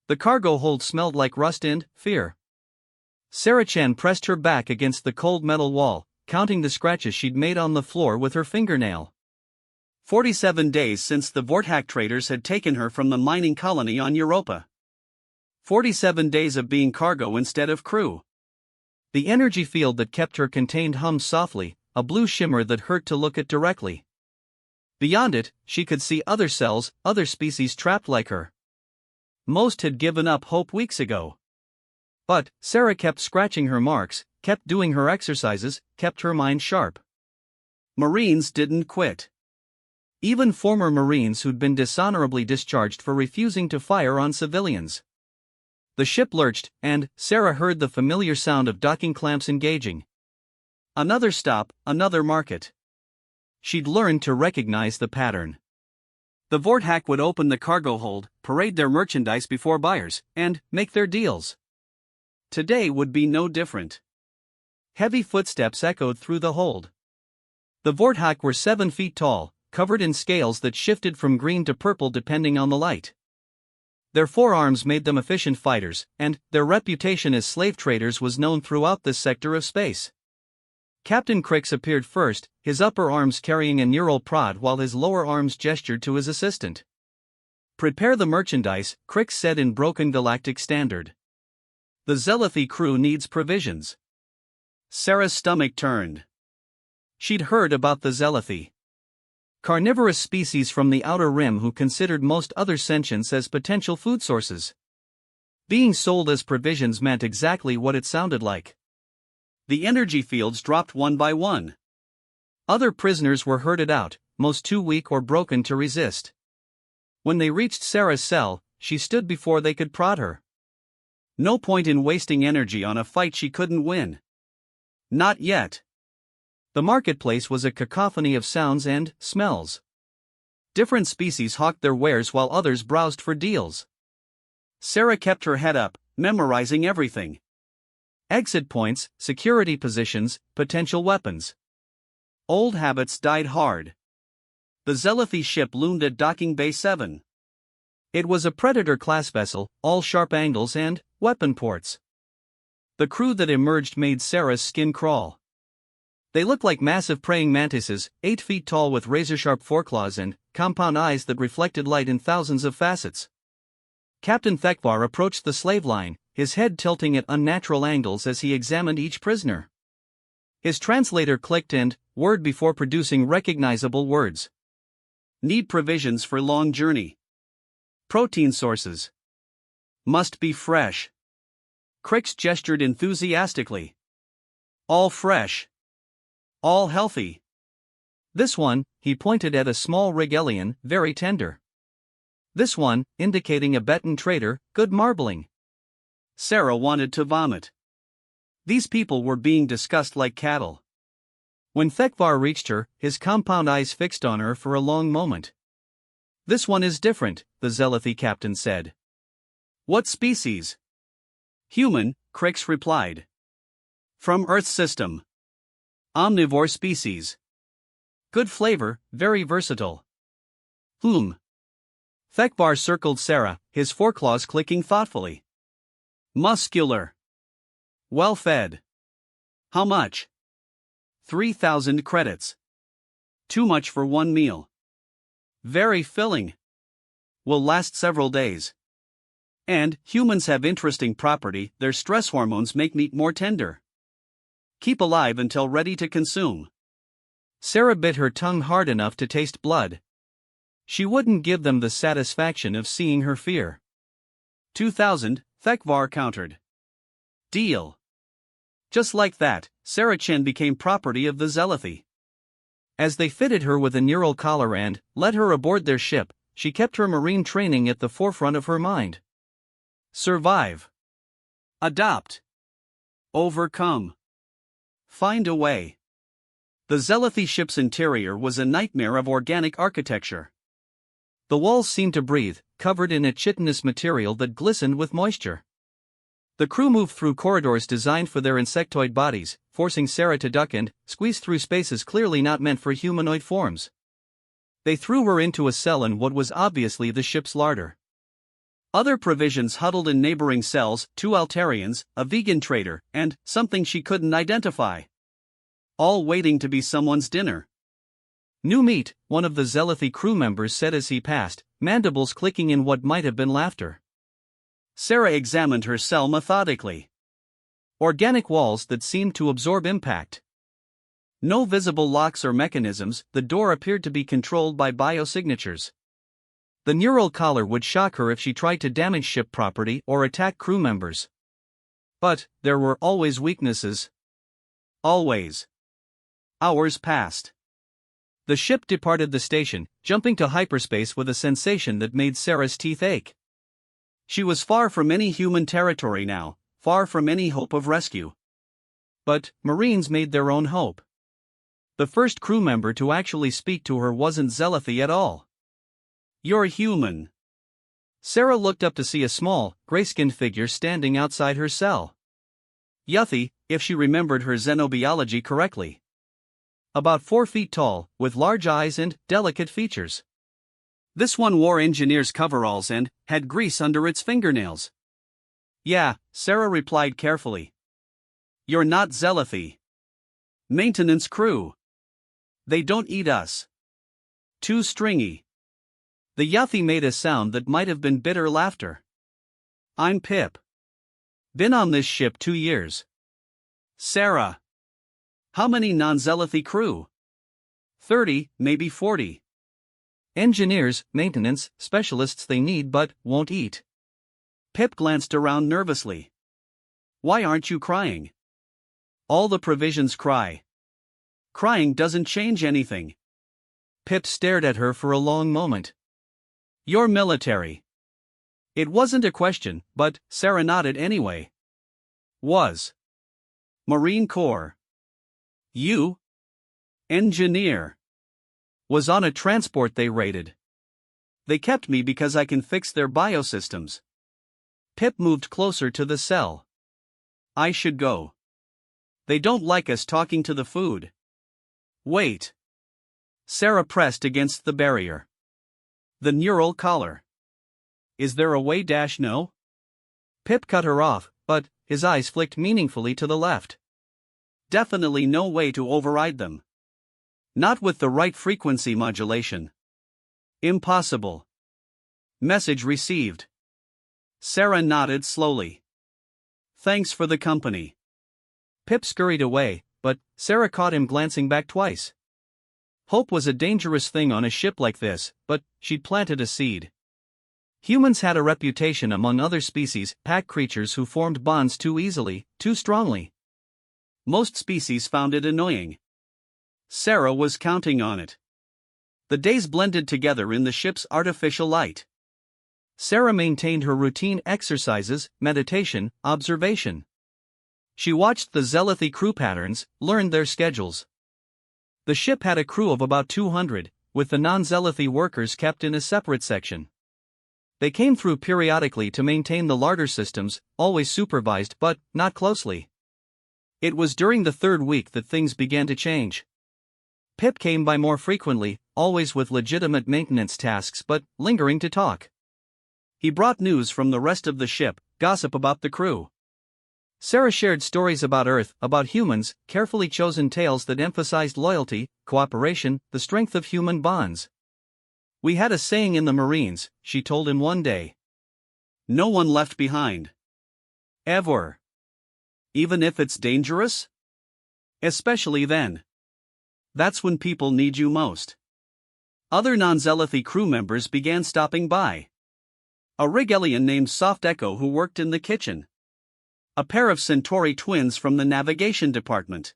The cargo hold smelled like rust and fear. Sarah-chan pressed her back against the cold metal wall, counting the scratches she'd made on the floor with her fingernail. 47 days since the Vorthak traders had taken her from the mining colony on Europa. 47 days of being cargo instead of crew. The energy field that kept her contained hummed softly, a blue shimmer that hurt to look at directly. Beyond it, she could see other cells, other species trapped like her. Most had given up hope weeks ago. But Sarah kept scratching her marks, kept doing her exercises, kept her mind sharp. Marines didn't quit. Even former Marines who'd been dishonorably discharged for refusing to fire on civilians. The ship lurched, and Sarah heard the familiar sound of docking clamps engaging. Another stop, another market. She'd learned to recognize the pattern. The Vorthak would open the cargo hold, parade their merchandise before buyers, and make their deals. Today would be no different. Heavy footsteps echoed through the hold. The Vorthak were 7 feet tall, covered in scales that shifted from green to purple depending on the light. Their forearms made them efficient fighters, and their reputation as slave traders was known throughout this sector of space. Captain Crix appeared first, his upper arms carrying a neural prod while his lower arms gestured to his assistant. "Prepare the merchandise," Crix said in broken galactic standard. "The Zealothi crew needs provisions." Sarah's stomach turned. She'd heard about the Zealothi. Carnivorous species from the outer rim who considered most other sentients as potential food sources. Being sold as provisions meant exactly what it sounded like. The energy fields dropped one by one. Other prisoners were herded out, most too weak or broken to resist. When they reached Sarah's cell, she stood before they could prod her. No point in wasting energy on a fight she couldn't win. Not yet. The marketplace was a cacophony of sounds and smells. Different species hawked their wares while others browsed for deals. Sarah kept her head up, memorizing everything. Exit points, security positions, potential weapons. Old habits died hard. The Zealothi ship loomed at Docking Bay 7. It was a Predator-class vessel, all sharp angles and weapon ports. The crew that emerged made Sarah's skin crawl. They looked like massive praying mantises, 8 feet tall with razor-sharp foreclaws and compound eyes that reflected light in thousands of facets. Captain Thekvar approached the slave line, his head tilting at unnatural angles as he examined each prisoner. His translator clicked and word before producing recognizable words. "Need provisions for long journey. Protein sources. Must be fresh." Crix gestured enthusiastically. "All fresh. All healthy. This one," he pointed at a small Regalian, "very tender. This one," indicating a Betan trader, "good marbling." Sarah wanted to vomit. These people were being discussed like cattle. When Thekvar reached her, his compound eyes fixed on her for a long moment. "This one is different," the Zealothi captain said. "What species?" "Human," Crix replied. "From Earth system. Omnivore species. Good flavor, very versatile." Thekvar circled Sarah, his foreclaws clicking thoughtfully. "Muscular. Well fed. How much?" 3,000 credits. Too much for one meal. Very filling. Will last several days. And humans have interesting property, their stress hormones make meat more tender. Keep alive until ready to consume." Sarah bit her tongue hard enough to taste blood. She wouldn't give them the satisfaction of seeing her fear. 2,000, Thekvar countered. "Deal." Just like that, Sarah-chan became property of the Zealothi. As they fitted her with a neural collar and let her aboard their ship, she kept her marine training at the forefront of her mind. Survive. Adopt. Overcome. Find a way. The Zealothi ship's interior was a nightmare of organic architecture. The walls seemed to breathe, covered in a chitinous material that glistened with moisture. The crew moved through corridors designed for their insectoid bodies, forcing Sarah to duck and squeeze through spaces clearly not meant for humanoid forms. They threw her into a cell in what was obviously the ship's larder. Other provisions huddled in neighboring cells, 2 Altarians, a vegan trader, and something she couldn't identify. All waiting to be someone's dinner. New meat, one of the Zealothy crew members said as he passed, mandibles clicking in what might have been laughter. Sarah examined her cell methodically. Organic walls that seemed to absorb impact. No visible locks or mechanisms, the door appeared to be controlled by biosignatures. The neural collar would shock her if she tried to damage ship property or attack crew members. But there were always weaknesses. Always. Hours passed. The ship departed the station, jumping to hyperspace with a sensation that made Sarah's teeth ache. She was far from any human territory now, far from any hope of rescue. But Marines made their own hope. The first crew member to actually speak to her wasn't Zealothy at all. "You're human." Sarah looked up to see a small, gray-skinned figure standing outside her cell. Yuthi, if she remembered her xenobiology correctly. About 4 feet tall, with large eyes and delicate features. This one wore engineer's coveralls and had grease under its fingernails. "Yeah," Sarah replied carefully. "You're not Zealothy. Maintenance crew. They don't eat us. Too stringy." The Yuthi made a sound that might have been bitter laughter. "I'm Pip. Been on this ship 2 years. Sarah. How many non-Zealothy crew?" 30, maybe 40. Engineers, maintenance, specialists they need but won't eat. Pip glanced around nervously. "Why aren't you crying?" "All the provisions cry. Crying doesn't change anything." Pip stared at her for a long moment. "You're military." It wasn't a question, but Sarah nodded anyway. "Was. Marine Corps." "You?" "Engineer. Was on a transport they raided. They kept me because I can fix their biosystems." Pip moved closer to the cell. "I should go. They don't like us talking to the food." "Wait." Sarah pressed against the barrier. "The neural collar. Is there a way? No?" Pip cut her off, but his eyes flicked meaningfully to the left. "Definitely no way to override them. Not with the right frequency modulation. Impossible." Message received. Sarah nodded slowly. "Thanks for the company." Pip scurried away, but Sarah caught him glancing back twice. Hope was a dangerous thing on a ship like this, but she'd planted a seed. Humans had a reputation among other species, pack creatures who formed bonds too easily, too strongly. Most species found it annoying. Sarah was counting on it. The days blended together in the ship's artificial light. Sarah maintained her routine exercises, meditation, observation. She watched the Zealothy crew patterns, learned their schedules. The ship had a crew of about 200, with the non-Zealothy workers kept in a separate section. They came through periodically to maintain the larder systems, always supervised but not closely. It was during the 3rd week that things began to change. Pip came by more frequently, always with legitimate maintenance tasks but lingering to talk. He brought news from the rest of the ship, gossip about the crew. Sarah shared stories about Earth, about humans, carefully chosen tales that emphasized loyalty, cooperation, the strength of human bonds. "We had a saying in the Marines," she told him one day. "No one left behind. Ever. Even if it's dangerous? Especially then. That's when people need you most." Other non-Zealothy crew members began stopping by. A Rigelian named Soft Echo who worked in the kitchen. A pair of Centauri twins from the navigation department.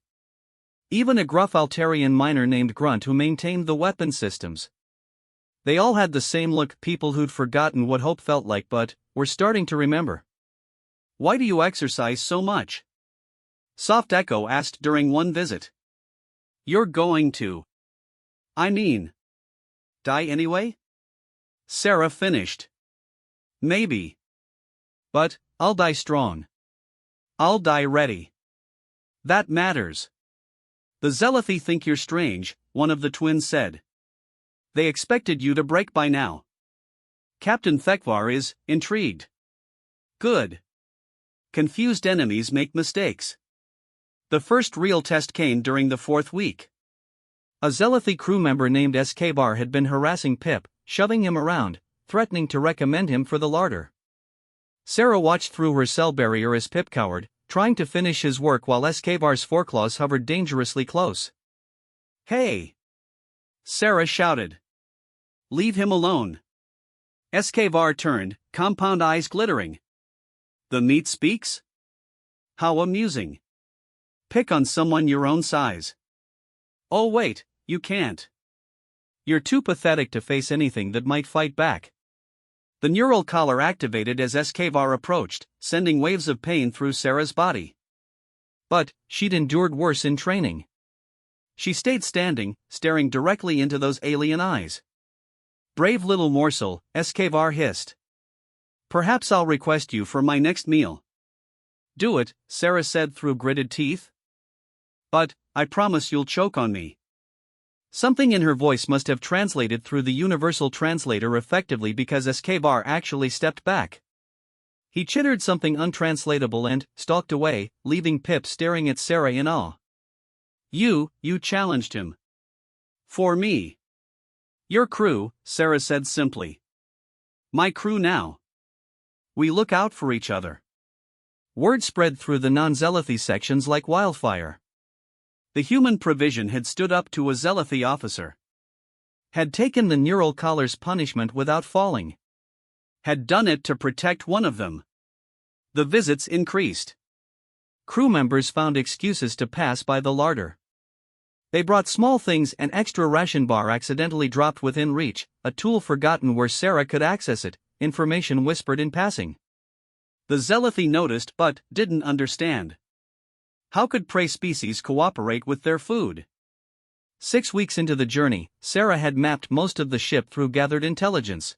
Even a gruff Altarian miner named Grunt who maintained the weapon systems. They all had the same look, people who'd forgotten what hope felt like but were starting to remember. "Why do you exercise so much?" Soft Echo asked during one visit. "You're going to. I mean. Die anyway?" Sarah finished. "Maybe. But I'll die strong. I'll die ready. That matters." "The Zealothy think you're strange," one of the twins said. "They expected you to break by now." Captain Thekvar is intrigued. Good. Confused enemies make mistakes. The first real test came during the 4th week. A Zealothy crew member named Bar had been harassing Pip, shoving him around, threatening to recommend him for the larder. Sarah watched through her cell barrier as Pip cowered, trying to finish his work while Bar's foreclaws hovered dangerously close. "Hey!" Sarah shouted. "Leave him alone." Bar turned, compound eyes glittering. "The meat speaks? How amusing. Pick on someone your own size." "Oh wait, you can't. You're too pathetic to face anything that might fight back." The neural collar activated as Bar approached, sending waves of pain through Sarah's body. But she'd endured worse in training. She stayed standing, staring directly into those alien eyes. "Brave little morsel," Bar hissed. "Perhaps I'll request you for my next meal." "Do it," Sarah said through gritted teeth. "But, I promise you'll choke on me." Something in her voice must have translated through the universal translator effectively because Bar actually stepped back. He chittered something untranslatable and stalked away, leaving Pip staring at Sarah in awe. You challenged him. For me. Your crew," Sarah said simply. "My crew now. We look out for each other." Word spread through the non-Zealothy sections like wildfire. The human provision had stood up to a Zealothy officer. Had taken the neural collar's punishment without falling. Had done it to protect one of them. The visits increased. Crew members found excuses to pass by the larder. They brought small things, an extra ration bar accidentally dropped within reach, a tool forgotten where Sarah could access it, information whispered in passing. The Zealothy noticed but didn't understand. How could prey species cooperate with their food? 6 weeks into the journey, Sarah had mapped most of the ship through gathered intelligence.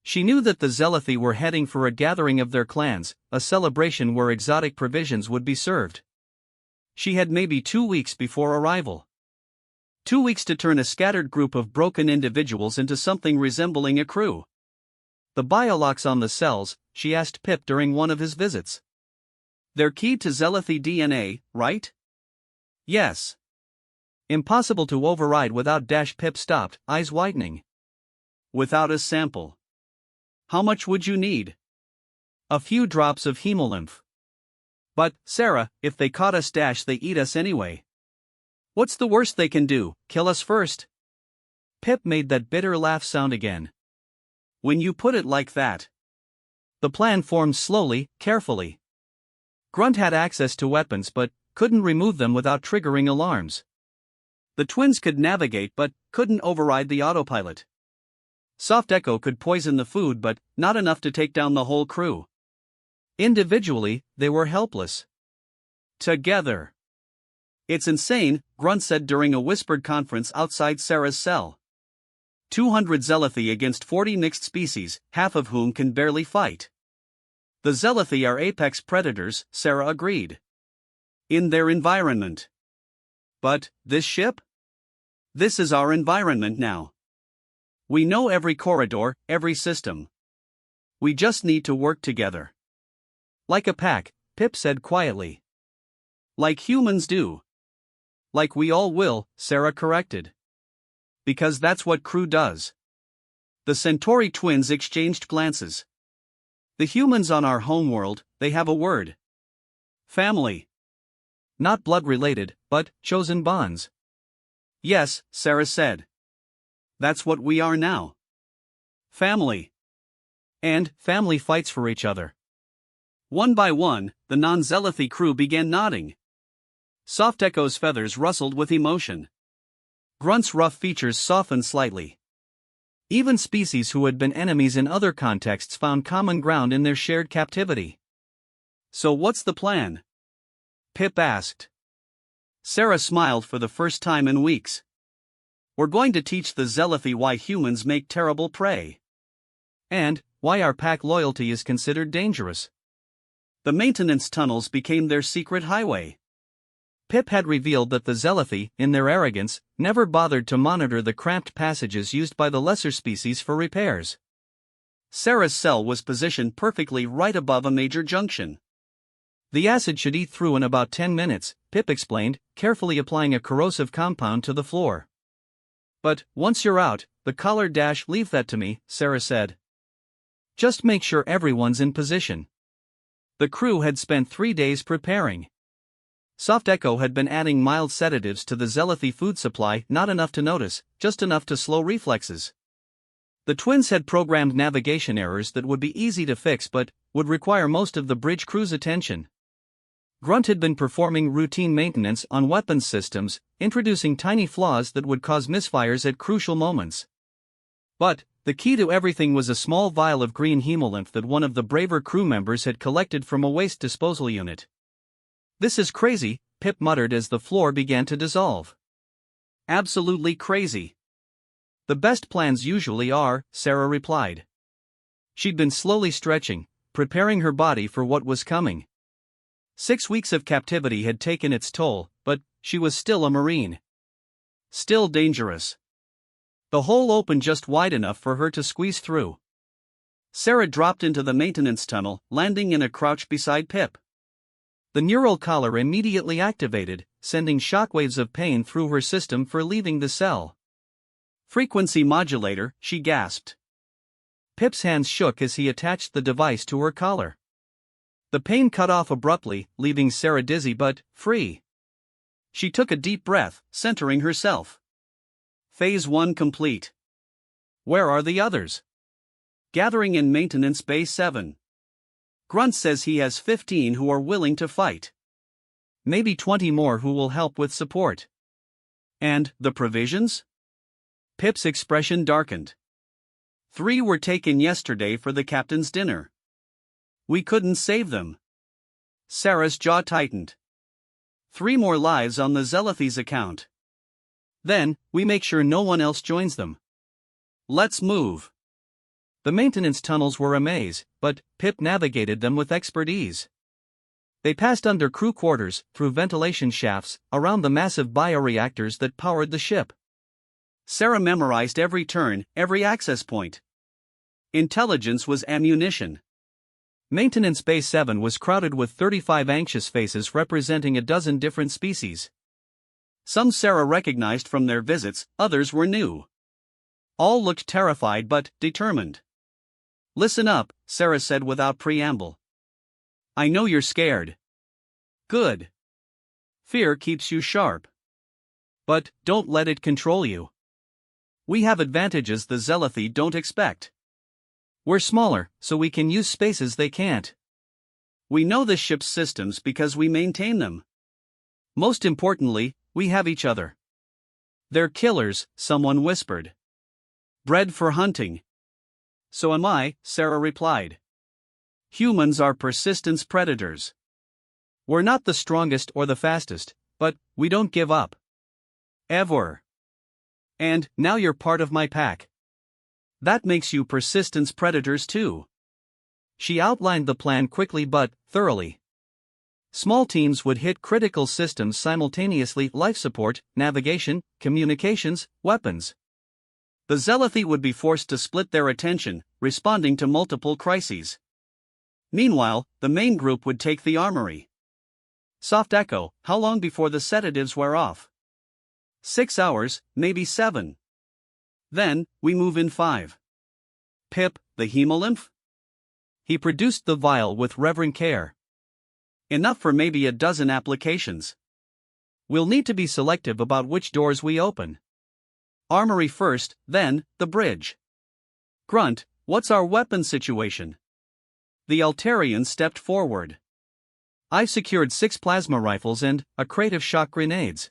She knew that the Zealothy were heading for a gathering of their clans, a celebration where exotic provisions would be served. She had maybe 2 weeks before arrival. 2 weeks to turn a scattered group of broken individuals into something resembling a crew. The biolocks on the cells, she asked Pip during one of his visits. They're keyed to Zealothy DNA, right? Yes. Impossible to override without Pip stopped, eyes widening. Without a sample. How much would you need? A few drops of hemolymph. But, Sarah, if they caught us they eat us anyway. What's the worst they can do, kill us first? Pip made that bitter laugh sound again. When you put it like that. The plan formed slowly, carefully. Grunt had access to weapons but couldn't remove them without triggering alarms. The twins could navigate but couldn't override the autopilot. Soft Echo could poison the food but not enough to take down the whole crew. Individually, they were helpless. Together. It's insane, Grunt said during a whispered conference outside Sarah's cell. 200 Zealothy against 40 mixed species, half of whom can barely fight. The Zealothy are apex predators, Sarah agreed. In their environment. But, this ship? This is our environment now. We know every corridor, every system. We just need to work together. Like a pack, Pip said quietly. Like humans do. Like we all will, Sarah corrected. Because that's what crew does. The Centauri twins exchanged glances. The humans on our homeworld, they have a word. Family. Not blood-related, but chosen bonds. Yes, Sarah said. That's what we are now. Family. And family fights for each other. One by one, the non-Zealothy crew began nodding. Soft Echo's feathers rustled with emotion. Grunt's rough features softened slightly. Even species who had been enemies in other contexts found common ground in their shared captivity. So what's the plan? Pip asked. Sarah smiled for the first time in weeks. We're going to teach the Zealothy why humans make terrible prey. And why our pack loyalty is considered dangerous. The maintenance tunnels became their secret highway. Pip had revealed that the Zealothy, in their arrogance, never bothered to monitor the cramped passages used by the lesser species for repairs. Sarah's cell was positioned perfectly right above a major junction. The acid should eat through in about 10 minutes, Pip explained, carefully applying a corrosive compound to the floor. But, once you're out, the collar - leave that to me, Sarah said. Just make sure everyone's in position. The crew had spent 3 days preparing. Soft Echo had been adding mild sedatives to the Zealothy food supply, not enough to notice, just enough to slow reflexes. The twins had programmed navigation errors that would be easy to fix but would require most of the bridge crew's attention. Grunt had been performing routine maintenance on weapons systems, introducing tiny flaws that would cause misfires at crucial moments. But the key to everything was a small vial of green hemolymph that one of the braver crew members had collected from a waste disposal unit. This is crazy, Pip muttered as the floor began to dissolve. Absolutely crazy. The best plans usually are, Sarah replied. She'd been slowly stretching, preparing her body for what was coming. 6 weeks of captivity had taken its toll, but she was still a Marine. Still dangerous. The hole opened just wide enough for her to squeeze through. Sarah dropped into the maintenance tunnel, landing in a crouch beside Pip. The neural collar immediately activated, sending shockwaves of pain through her system for leaving the cell. Frequency modulator, she gasped. Pip's hands shook as he attached the device to her collar. The pain cut off abruptly, leaving Sarah dizzy but free. She took a deep breath, centering herself. Phase 1 complete. Where are the others? Gathering in Maintenance Bay 7. Grunt says he has 15 who are willing to fight. Maybe 20 more who will help with support. And the provisions? Pip's expression darkened. 3 were taken yesterday for the captain's dinner. We couldn't save them. Sarah's jaw tightened. 3 more lives on the Zealothy's account. Then, we make sure no one else joins them. Let's move. The maintenance tunnels were a maze, but Pip navigated them with expert ease. They passed under crew quarters, through ventilation shafts, around the massive bioreactors that powered the ship. Sarah memorized every turn, every access point. Intelligence was ammunition. Maintenance Bay 7 was crowded with 35 anxious faces representing a dozen different species. Some Sarah recognized from their visits, others were new. All looked terrified but determined. Listen up, Sarah said without preamble. I know you're scared. Good. Fear keeps you sharp. But don't let it control you. We have advantages the Zealothy don't expect. We're smaller, so we can use spaces they can't. We know the ship's systems because we maintain them. Most importantly, we have each other. They're killers, someone whispered. Bred for hunting. So am I, Sarah replied. Humans are persistence predators. We're not the strongest or the fastest, but we don't give up. Ever. And now you're part of my pack. That makes you persistence predators too. She outlined the plan quickly but thoroughly. Small teams would hit critical systems simultaneously: life support, navigation, communications, weapons. The Zealothy would be forced to split their attention, responding to multiple crises. Meanwhile, the main group would take the armory. Soft Echo, how long before the sedatives wear off? 6 hours, maybe 7. Then, we move in 5. Pip, the hemolymph? He produced the vial with reverent care. Enough for maybe a dozen applications. We'll need to be selective about which doors we open. Armory first, then, the bridge. Grunt, what's our weapon situation? The Altarian stepped forward. I've secured 6 plasma rifles and a crate of shock grenades.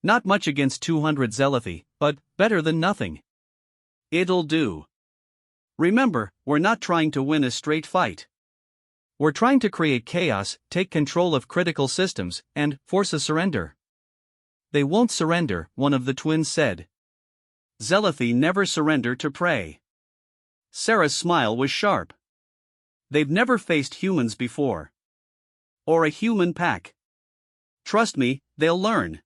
Not much against 200 Zealothy, but better than nothing. It'll do. Remember, we're not trying to win a straight fight. We're trying to create chaos, take control of critical systems, and force a surrender. They won't surrender, one of the twins said. Zealothy never surrender to prey. Sarah's smile was sharp. They've never faced humans before. Or a human pack. Trust me, they'll learn.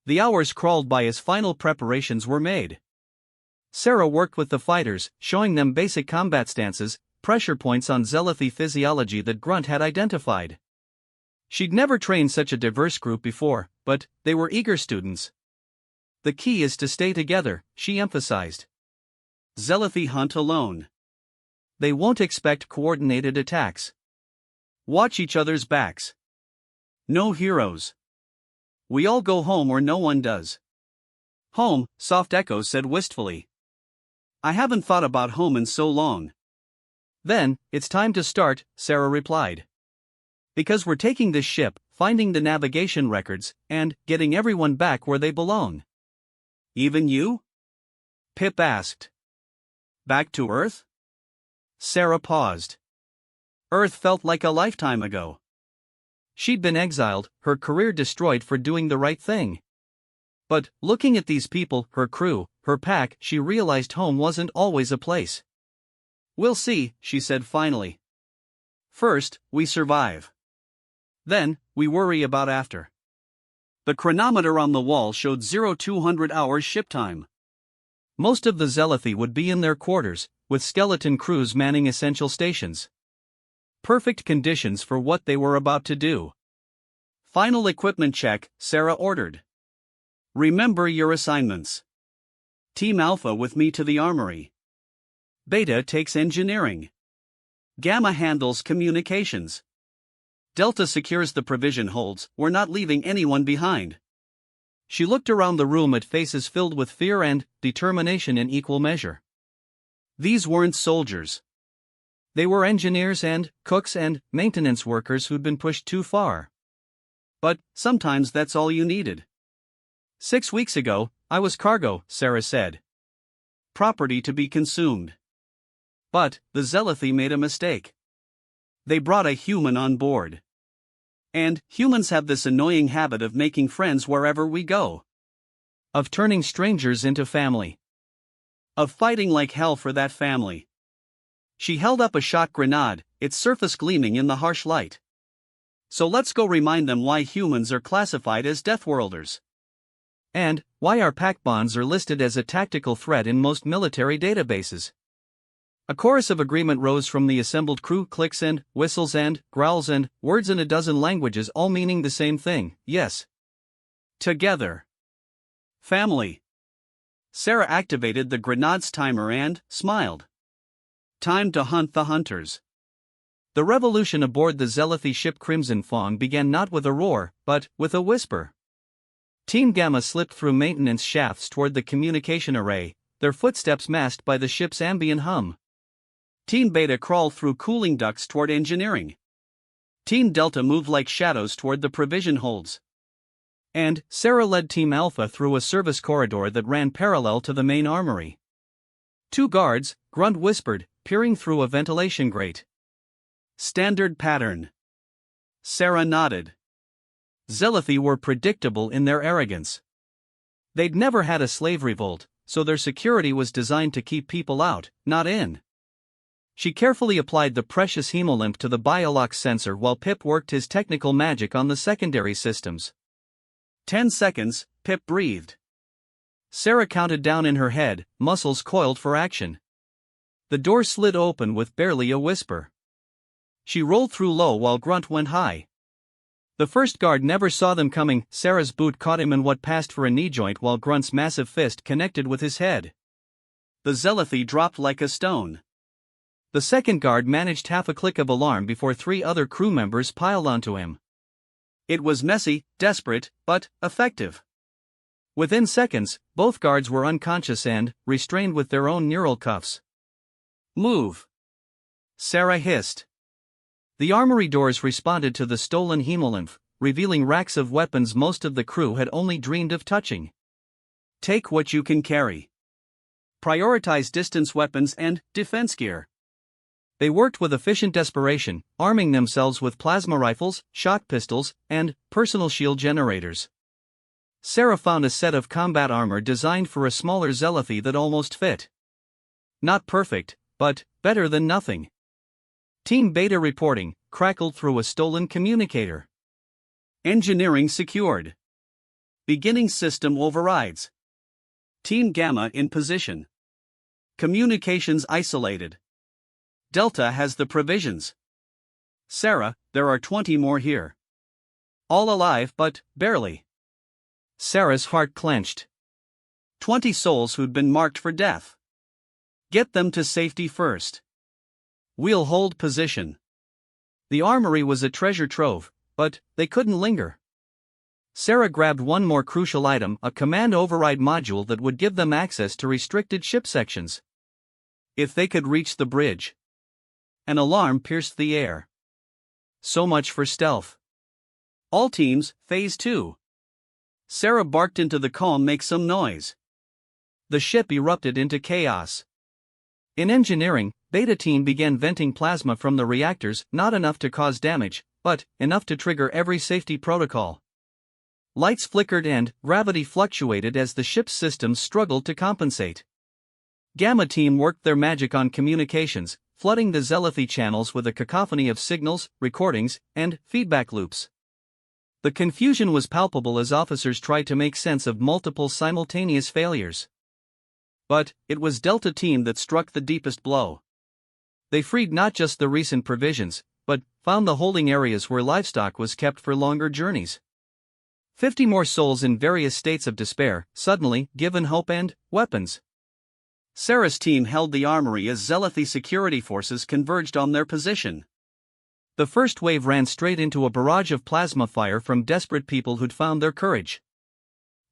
The hours crawled by as final preparations were made. Sarah worked with the fighters, showing them basic combat stances, pressure points on Zealothy physiology that Grunt had identified. She'd never trained such a diverse group before, but they were eager students. The key is to stay together, she emphasized. Zealothy hunt alone. They won't expect coordinated attacks. Watch each other's backs. No heroes. We all go home or no one does. Home, Soft Echo said wistfully. I haven't thought about home in so long. Then, it's time to start, Sarah replied. Because we're taking this ship, finding the navigation records, and getting everyone back where they belong. Even you? Pip asked. Back to Earth? Sarah paused. Earth felt like a lifetime ago. She'd been exiled, her career destroyed for doing the right thing. But, looking at these people, her crew, her pack, she realized home wasn't always a place. We'll see, she said finally. First, we survive. Then, we worry about after. The chronometer on the wall showed 0200 hours ship time. Most of the Zealothy would be in their quarters, with skeleton crews manning essential stations. Perfect conditions for what they were about to do. Final equipment check, Sarah ordered. Remember your assignments. Team Alpha with me to the armory. Beta takes engineering. Gamma handles communications. Delta secures the provision holds, we're not leaving anyone behind. She looked around the room at faces filled with fear and determination in equal measure. These weren't soldiers. They were engineers and cooks and maintenance workers who'd been pushed too far. But sometimes that's all you needed. 6 weeks ago, I was cargo, Sarah said. Property to be consumed. But the Zealothy made a mistake. They brought a human on board. And humans have this annoying habit of making friends wherever we go. Of turning strangers into family. Of fighting like hell for that family. She held up a shock grenade, its surface gleaming in the harsh light. So let's go remind them why humans are classified as Deathworlders. And why our pack bonds are listed as a tactical threat in most military databases. A chorus of agreement rose from the assembled crew, clicks and whistles and growls and words in a dozen languages, all meaning the same thing, yes. Together. Family. Sarah activated the grenade's timer and smiled. Time to hunt the hunters. The revolution aboard the Zealothy ship Crimson Fawn began not with a roar, but with a whisper. Team Gamma slipped through maintenance shafts toward the communication array, their footsteps masked by the ship's ambient hum. Team Beta crawled through cooling ducts toward engineering. Team Delta moved like shadows toward the provision holds. And Sarah led Team Alpha through a service corridor that ran parallel to the main armory. 2 guards, Grunt whispered, peering through a ventilation grate. Standard pattern. Sarah nodded. Zealothy were predictable in their arrogance. They'd never had a slave revolt, so their security was designed to keep people out, not in. She carefully applied the precious hemolymph to the biolox sensor while Pip worked his technical magic on the secondary systems. 10 seconds, Pip breathed. Sarah counted down in her head, muscles coiled for action. The door slid open with barely a whisper. She rolled through low while Grunt went high. The first guard never saw them coming. Sarah's boot caught him in what passed for a knee joint while Grunt's massive fist connected with his head. The Zealothy dropped like a stone. The second guard managed half a click of alarm before 3 other crew members piled onto him. It was messy, desperate, but effective. Within seconds, both guards were unconscious and restrained with their own neural cuffs. Move! Sarah hissed. The armory doors responded to the stolen hemolymph, revealing racks of weapons most of the crew had only dreamed of touching. Take what you can carry. Prioritize distance weapons and defense gear. They worked with efficient desperation, arming themselves with plasma rifles, shock pistols, and personal shield generators. Sarah found a set of combat armor designed for a smaller Zealothy that almost fit. Not perfect, but better than nothing. Team Beta reporting, crackled through a stolen communicator. Engineering secured. Beginning system overrides. Team Gamma in position. Communications isolated. Delta has the provisions. Sarah, there are 20 more here. All alive but, barely. Sarah's heart clenched. 20 souls who'd been marked for death. Get them to safety first. We'll hold position. The armory was a treasure trove, but they couldn't linger. Sarah grabbed one more crucial item, a command override module that would give them access to restricted ship sections. If they could reach the bridge. An alarm pierced the air. So much for stealth. All teams, Phase 2. Sarah barked into the calm, make some noise. The ship erupted into chaos. In engineering, Beta Team began venting plasma from the reactors, not enough to cause damage, but enough to trigger every safety protocol. Lights flickered and gravity fluctuated as the ship's systems struggled to compensate. Gamma Team worked their magic on communications, flooding the Zealothy channels with a cacophony of signals, recordings, and feedback loops. The confusion was palpable as officers tried to make sense of multiple simultaneous failures. But it was Delta Team that struck the deepest blow. They freed not just the recent provisions, but found the holding areas where livestock was kept for longer journeys. 50 more souls in various states of despair, suddenly given hope and weapons. Sarah's team held the armory as Zealothy security forces converged on their position. The first wave ran straight into a barrage of plasma fire from desperate people who'd found their courage.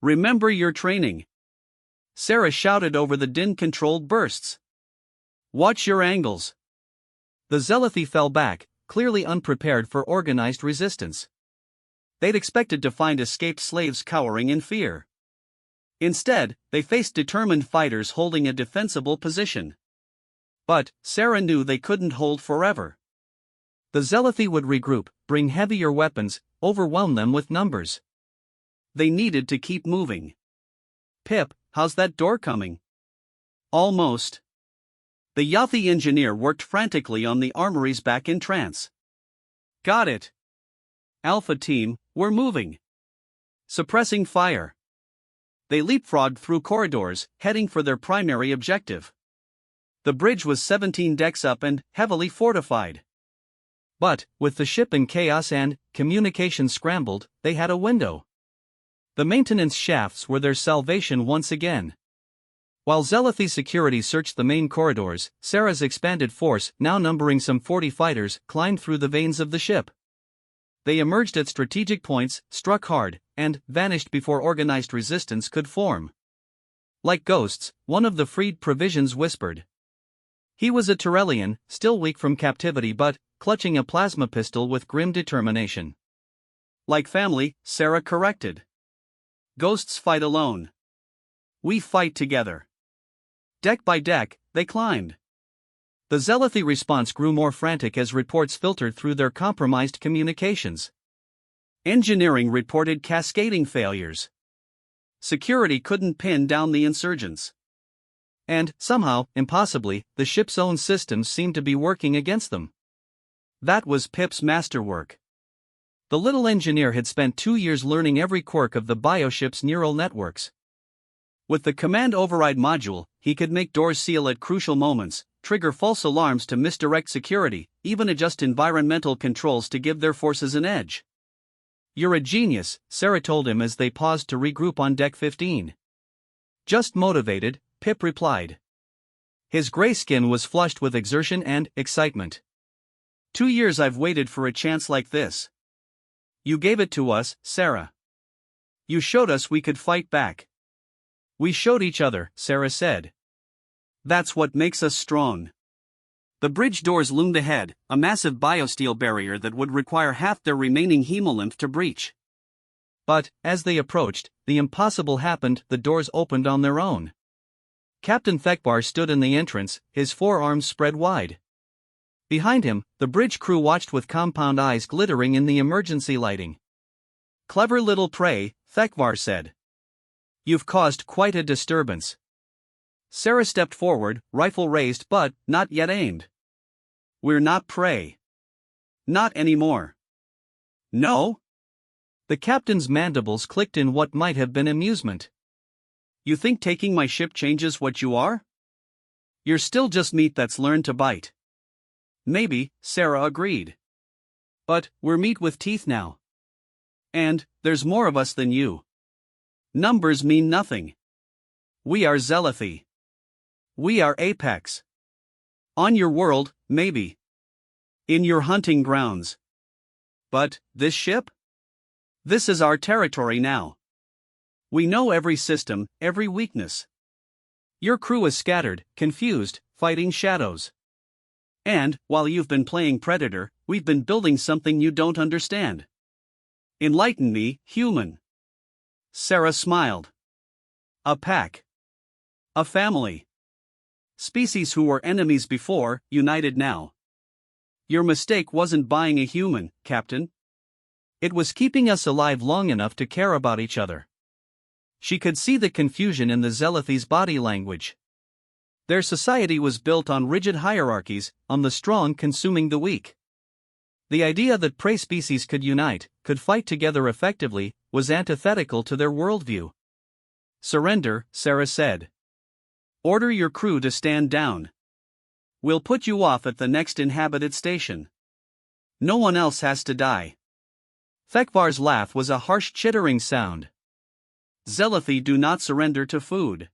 Remember your training. Sarah shouted over the din-controlled bursts. Watch your angles. The Zealothy fell back, clearly unprepared for organized resistance. They'd expected to find escaped slaves cowering in fear. Instead, they faced determined fighters holding a defensible position. But Sarah knew they couldn't hold forever. The Zealothy would regroup, bring heavier weapons, overwhelm them with numbers. They needed to keep moving. Pip, how's that door coming? Almost. The Yathi engineer worked frantically on the armory's back in trance. Got it. Alpha Team, we're moving. Suppressing fire. They leapfrogged through corridors, heading for their primary objective. The bridge was 17 decks up and heavily fortified. But, with the ship in chaos and communications scrambled, they had a window. The maintenance shafts were their salvation once again. While Zealothy security searched the main corridors, Sarah's expanded force, now numbering some 40 fighters, climbed through the veins of the ship. They emerged at strategic points, struck hard, and vanished before organized resistance could form. Like ghosts, one of the freed provisions whispered. He was a Turellian, still weak from captivity but clutching a plasma pistol with grim determination. Like family, Sarah corrected. Ghosts fight alone. We fight together. Deck by deck, they climbed. The Zealothy response grew more frantic as reports filtered through their compromised communications. Engineering reported cascading failures. Security couldn't pin down the insurgents. And, somehow, impossibly, the ship's own systems seemed to be working against them. That was Pip's masterwork. The little engineer had spent 2 years learning every quirk of the bioship's neural networks. With the command override module, he could make doors seal at crucial moments, trigger false alarms to misdirect security, even adjust environmental controls to give their forces an edge. You're a genius, Sarah told him as they paused to regroup on Deck 15. Just motivated, Pip replied. His gray skin was flushed with exertion and excitement. 2 years I've waited for a chance like this. You gave it to us, Sarah. You showed us we could fight back. We showed each other, Sarah said. That's what makes us strong. The bridge doors loomed ahead, a massive biosteel barrier that would require half their remaining hemolymph to breach. But, as they approached, the impossible happened, the doors opened on their own. Captain Thekbar stood in the entrance, his forearms spread wide. Behind him, the bridge crew watched with compound eyes glittering in the emergency lighting. Clever little prey, Thekvar said. You've caused quite a disturbance. Sarah stepped forward, rifle raised but not yet aimed. We're not prey. Not anymore. No? The captain's mandibles clicked in what might have been amusement. You think taking my ship changes what you are? You're still just meat that's learned to bite. Maybe, Sarah agreed. But, we're meat with teeth now. And, there's more of us than you. Numbers mean nothing. We are Zealoty. We are Apex. On your world, maybe. In your hunting grounds. But, this ship? This is our territory now. We know every system, every weakness. Your crew is scattered, confused, fighting shadows. And, while you've been playing Predator, we've been building something you don't understand. Enlighten me, human. Sarah smiled. A pack. A family. Species who were enemies before, united now. Your mistake wasn't buying a human, Captain. It was keeping us alive long enough to care about each other. She could see the confusion in the Zealothy's body language. Their society was built on rigid hierarchies, on the strong consuming the weak. The idea that prey species could unite, could fight together effectively, was antithetical to their worldview. Surrender, Sarah said. Order your crew to stand down. We'll put you off at the next inhabited station. No one else has to die. Thekvar's laugh was a harsh chittering sound. Zealoty do not surrender to food.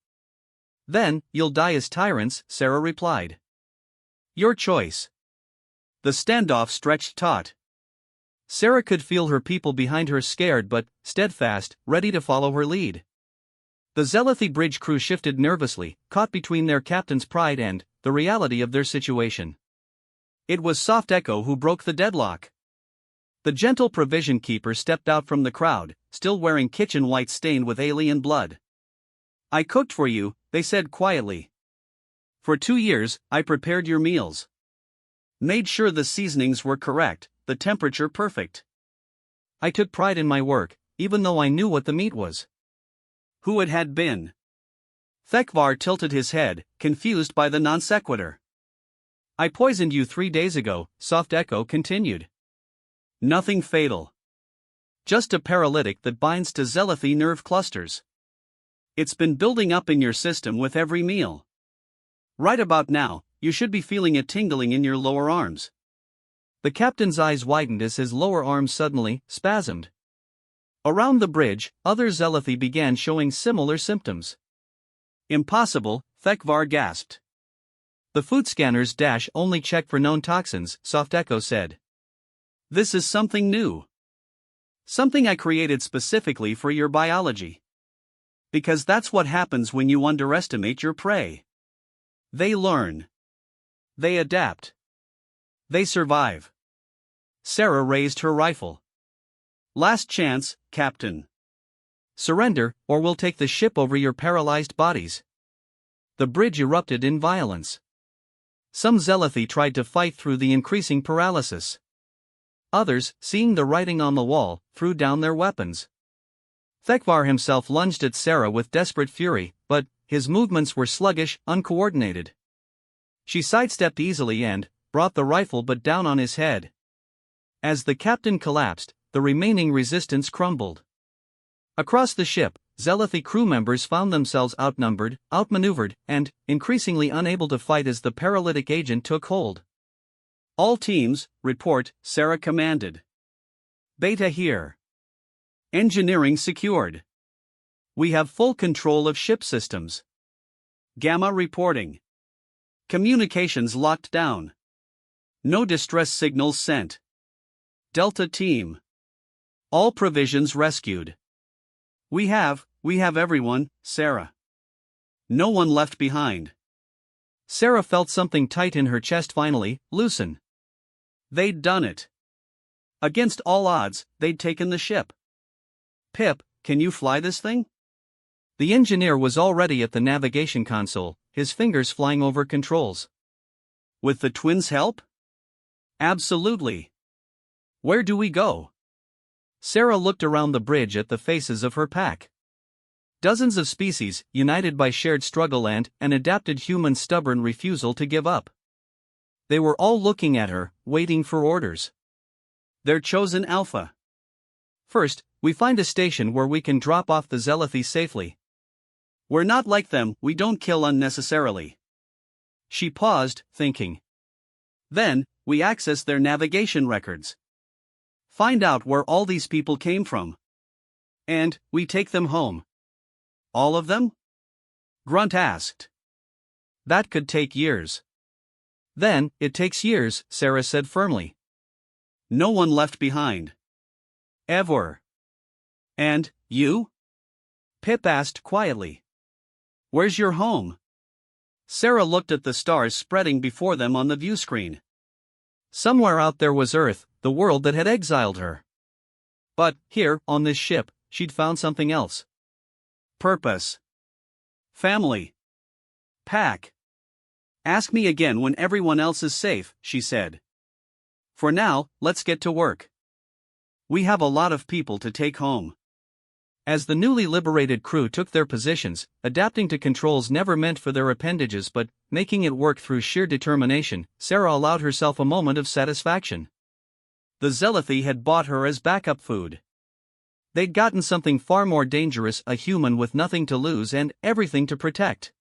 Then, you'll die as tyrants, Sarah replied. Your choice. The standoff stretched taut. Sarah could feel her people behind her scared but steadfast, ready to follow her lead. The Zealoty bridge crew shifted nervously, caught between their captain's pride and the reality of their situation. It was Soft Echo who broke the deadlock. The gentle provision keeper stepped out from the crowd, still wearing kitchen white stained with alien blood. I cooked for you, they said quietly. For 2 years, I prepared your meals. Made sure the seasonings were correct, the temperature perfect. I took pride in my work, even though I knew what the meat was. Who it had been. Thekvar tilted his head, confused by the non sequitur. I poisoned you 3 days ago, Soft Echo continued. Nothing fatal. Just a paralytic that binds to Zealothy nerve clusters. It's been building up in your system with every meal. Right about now, you should be feeling it tingling in your lower arms. The captain's eyes widened as his lower arms suddenly spasmed. Around the bridge, other Zealothy began showing similar symptoms. Impossible, Thekvar gasped. The food scanners dash only check for known toxins, Soft Echo said. This is something new. Something I created specifically for your biology. Because that's what happens when you underestimate your prey. They learn. They adapt. They survive. Sarah raised her rifle. Last chance, Captain. Surrender, or we'll take the ship over your paralyzed bodies. The bridge erupted in violence. Some Zealothy tried to fight through the increasing paralysis. Others, seeing the writing on the wall, threw down their weapons. Thekvar himself lunged at Sarah with desperate fury, but his movements were sluggish, uncoordinated. She sidestepped easily and brought the rifle but down on his head. As the captain collapsed, the remaining resistance crumbled. Across the ship, Zealothy crew members found themselves outnumbered, outmaneuvered, and increasingly unable to fight as the paralytic agent took hold. All teams, report, Sarah commanded. Beta here. Engineering secured. We have full control of ship systems. Gamma reporting. Communications locked down. No distress signals sent. Delta team. All provisions rescued. We have everyone, Sarah. No one left behind. Sarah felt something tight in her chest finally loosen. They'd done it. Against all odds, they'd taken the ship. Pip, can you fly this thing? The engineer was already at the navigation console, his fingers flying over controls. With the twins' help? Absolutely. Where do we go? Sarah looked around the bridge at the faces of her pack. Dozens of species, united by shared struggle and an adapted human's stubborn refusal to give up. They were all looking at her, waiting for orders. Their chosen alpha. First, we find a station where we can drop off the Zealothy safely. We're not like them, we don't kill unnecessarily. She paused, thinking. Then, we access their navigation records. Find out where all these people came from. And, we take them home. All of them? Grunt asked. That could take years. Then, it takes years, Sarah said firmly. No one left behind. Ever. And, you? Pip asked quietly. Where's your home? Sarah looked at the stars spreading before them on the view screen. Somewhere out there was Earth, the world that had exiled her. But, here, on this ship, she'd found something else. Purpose. Family. Pack. Ask me again when everyone else is safe, she said. For now, let's get to work. We have a lot of people to take home. As the newly liberated crew took their positions, adapting to controls never meant for their appendages but making it work through sheer determination, Sarah allowed herself a moment of satisfaction. The Zealothi had bought her as backup food. They'd gotten something far more dangerous, a human with nothing to lose and everything to protect.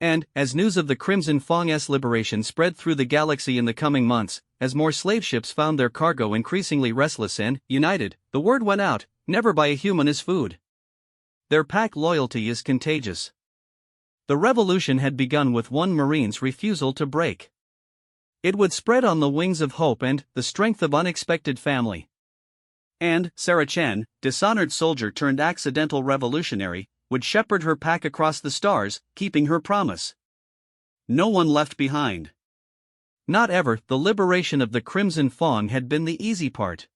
And, as news of the Crimson Fong's liberation spread through the galaxy in the coming months, as more slave ships found their cargo increasingly restless and united, the word went out, never buy a human as food. Their pack loyalty is contagious. The revolution had begun with one Marine's refusal to break. It would spread on the wings of hope and the strength of unexpected family. And Sarah Chen, dishonored soldier turned accidental revolutionary, would shepherd her pack across the stars, keeping her promise. No one left behind. Not ever. The liberation of the Crimson Fong had been the easy part.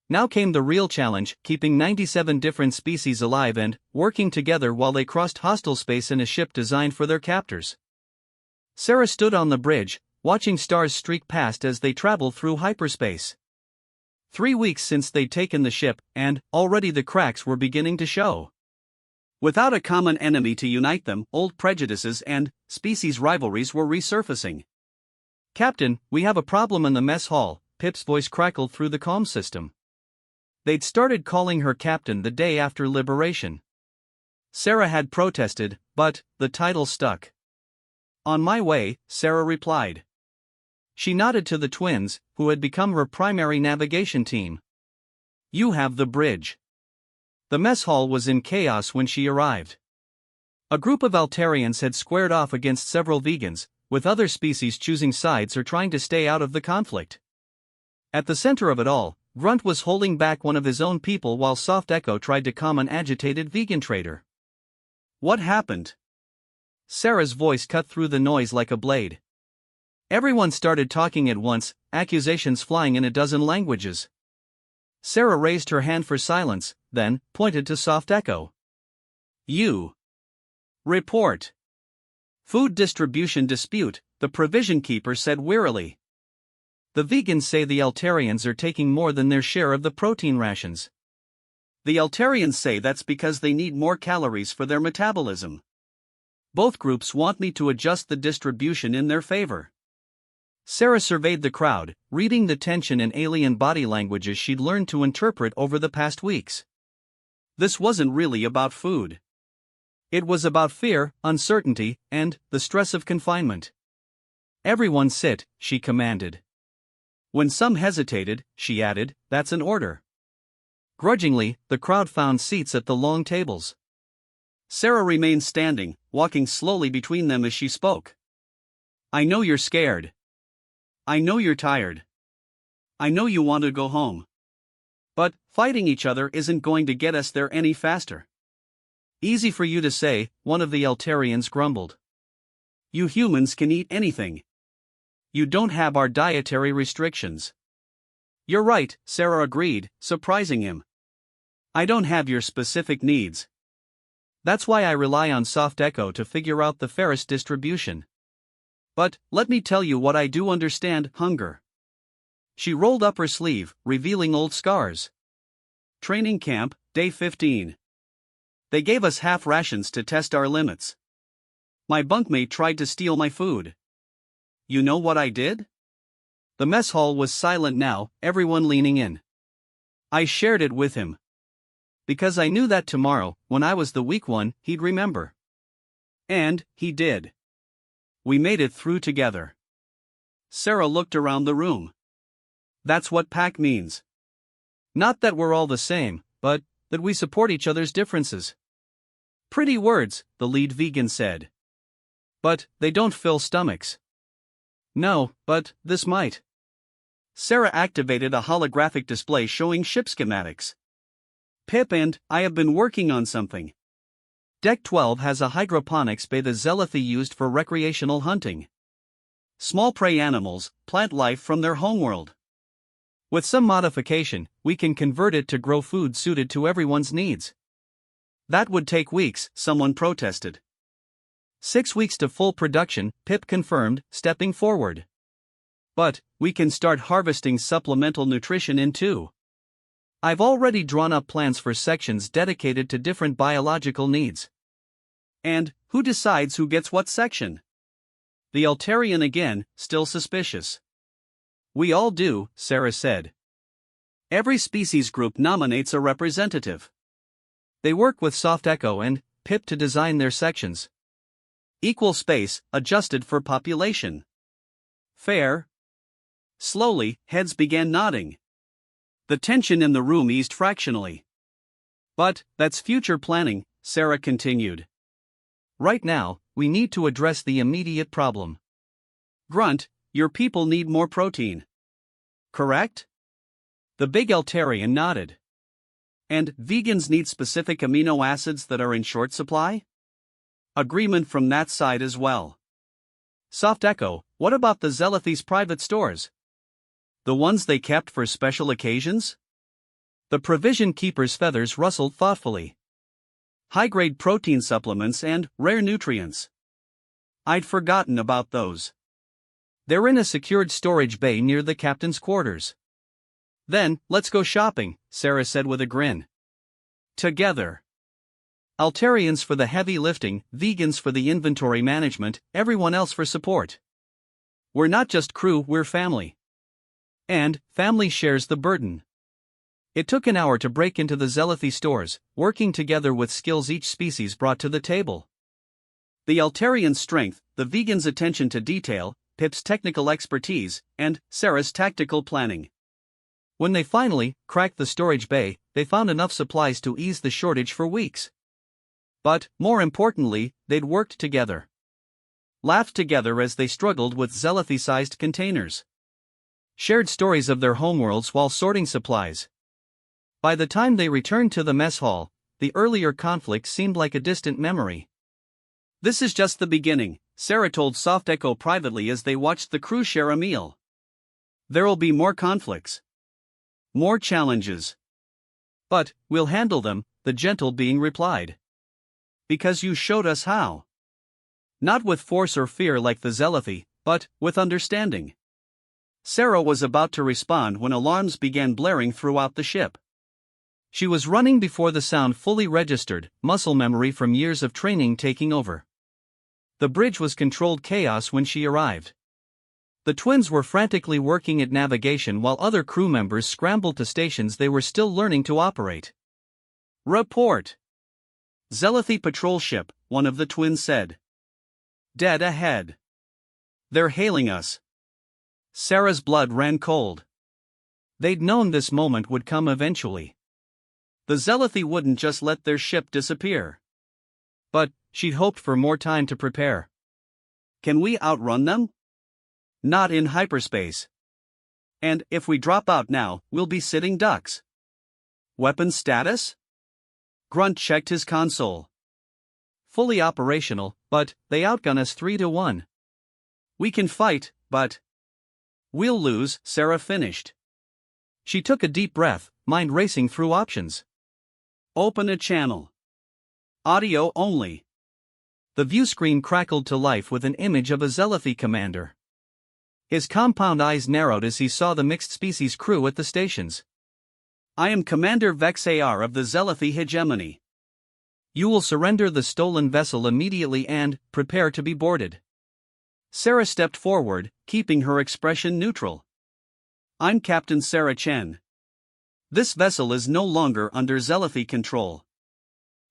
Now came the real challenge, keeping 97 different species alive and working together while they crossed hostile space in a ship designed for their captors. Sarah stood on the bridge, watching stars streak past as they traveled through hyperspace. 3 weeks since they'd taken the ship, and already the cracks were beginning to show. Without a common enemy to unite them, old prejudices and species rivalries were resurfacing. Captain, we have a problem in the mess hall, Pip's voice crackled through the comm system. They'd started calling her captain the day after liberation. Sarah had protested, but the title stuck. On my way, Sarah replied. She nodded to the twins, who had become her primary navigation team. You have the bridge. The mess hall was in chaos when she arrived. A group of Altarians had squared off against several vegans, with other species choosing sides or trying to stay out of the conflict. At the center of it all, Grunt was holding back one of his own people while Soft Echo tried to calm an agitated vegan trader. What happened? Sarah's voice cut through the noise like a blade. Everyone started talking at once, accusations flying in a dozen languages. Sarah raised her hand for silence, then pointed to Soft Echo. You. Report. Food distribution dispute, the provision keeper said wearily. The vegans say the Altarians are taking more than their share of the protein rations. The Altarians say that's because they need more calories for their metabolism. Both groups want me to adjust the distribution in their favor. Sarah surveyed the crowd, reading the tension in alien body languages she'd learned to interpret over the past weeks. This wasn't really about food. It was about fear, uncertainty, and the stress of confinement. Everyone sit, she commanded. When some hesitated, she added, that's an order. Grudgingly, the crowd found seats at the long tables. Sarah remained standing, walking slowly between them as she spoke. I know you're scared. I know you're tired. I know you want to go home. But fighting each other isn't going to get us there any faster. Easy for you to say, one of the Altarians grumbled. You humans can eat anything. You don't have our dietary restrictions. You're right, Sarah agreed, surprising him. I don't have your specific needs. That's why I rely on Soft Echo to figure out the fairest distribution. But, let me tell you what I do understand, hunger. She rolled up her sleeve, revealing old scars. Training camp, day 15. They gave us half rations to test our limits. My bunkmate tried to steal my food. You know what I did? The mess hall was silent now, everyone leaning in. I shared it with him. Because I knew that tomorrow, when I was the weak one, he'd remember. And he did. we made it through together. Sarah looked around the room. That's what pack means. Not that we're all the same, but that we support each other's differences. Pretty words, the lead vegan said. But they don't fill stomachs. No, but this might. Sarah activated a holographic display showing ship schematics. Pip and I have been working on something. Deck 12 has a hydroponics bay the Zealothi used for recreational hunting. Small prey animals, plant life from their homeworld. With some modification, we can convert it to grow food suited to everyone's needs. That would take weeks, someone protested. 6 weeks to full production, Pip confirmed, stepping forward. But we can start harvesting supplemental nutrition in 2. I've already drawn up plans for sections dedicated to different biological needs. And who decides who gets what section? The Altarian again, still suspicious. We all do, Sarah said. Every species group nominates a representative. They work with Soft Echo and Pip to design their sections. Equal space, adjusted for population. Fair? Slowly, heads began nodding. The tension in the room eased fractionally. But that's future planning, Sarah continued. Right now, we need to address the immediate problem. Grunt, your people need more protein. Correct? The big Altarian nodded. And vegans need specific amino acids that are in short supply? Agreement from that side as well. Soft Echo, what about the Zealothi's private stores? The ones they kept for special occasions? The provision keeper's feathers rustled thoughtfully. High-grade protein supplements and rare nutrients. I'd forgotten about those. They're in a secured storage bay near the captain's quarters. Then, let's go shopping, Sarah said with a grin. Together. Altarians for the heavy lifting, vegans for the inventory management, everyone else for support. We're not just crew, we're family. And family shares the burden. It took an hour to break into the Zealothi stores, working together with skills each species brought to the table. The Altarian's strength, the vegan's attention to detail, Pip's technical expertise, and Sarah's tactical planning. When they finally cracked the storage bay, they found enough supplies to ease the shortage for weeks. But, more importantly, they'd worked together. Laughed together as they struggled with Zealothi-sized containers. Shared stories of their homeworlds while sorting supplies. By the time they returned to the mess hall, the earlier conflict seemed like a distant memory. This is just the beginning, Sarah told Soft Echo privately as they watched the crew share a meal. There'll be more conflicts. More challenges. But, we'll handle them, the gentle being replied. Because you showed us how. Not with force or fear like the Zealothi, but with understanding. Sarah was about to respond when alarms began blaring throughout the ship. She was running before the sound fully registered, muscle memory from years of training taking over. The bridge was controlled chaos when she arrived. The twins were frantically working at navigation while other crew members scrambled to stations they were still learning to operate. Report! Zealothi patrol ship, one of the twins said. Dead ahead. They're hailing us. Sarah's blood ran cold. They'd known this moment would come eventually. The Zealothi wouldn't just let their ship disappear. But she'd hoped for more time to prepare. Can we outrun them? Not in hyperspace. And if we drop out now, we'll be sitting ducks. Weapon status? Grunt checked his console. Fully operational, but they outgun us 3-1. We can fight, but we'll lose, Sarah finished. She took a deep breath, mind racing through options. Open a channel. Audio only. The view screen crackled to life with an image of a Zealothi commander. His compound eyes narrowed as he saw the mixed species crew at the stations. I am Commander Vex AR of the Zealothi hegemony. You will surrender the stolen vessel immediately and prepare to be boarded. Sarah stepped forward, keeping her expression neutral. I'm Captain Sarah Chen. This vessel is no longer under Zealothi control.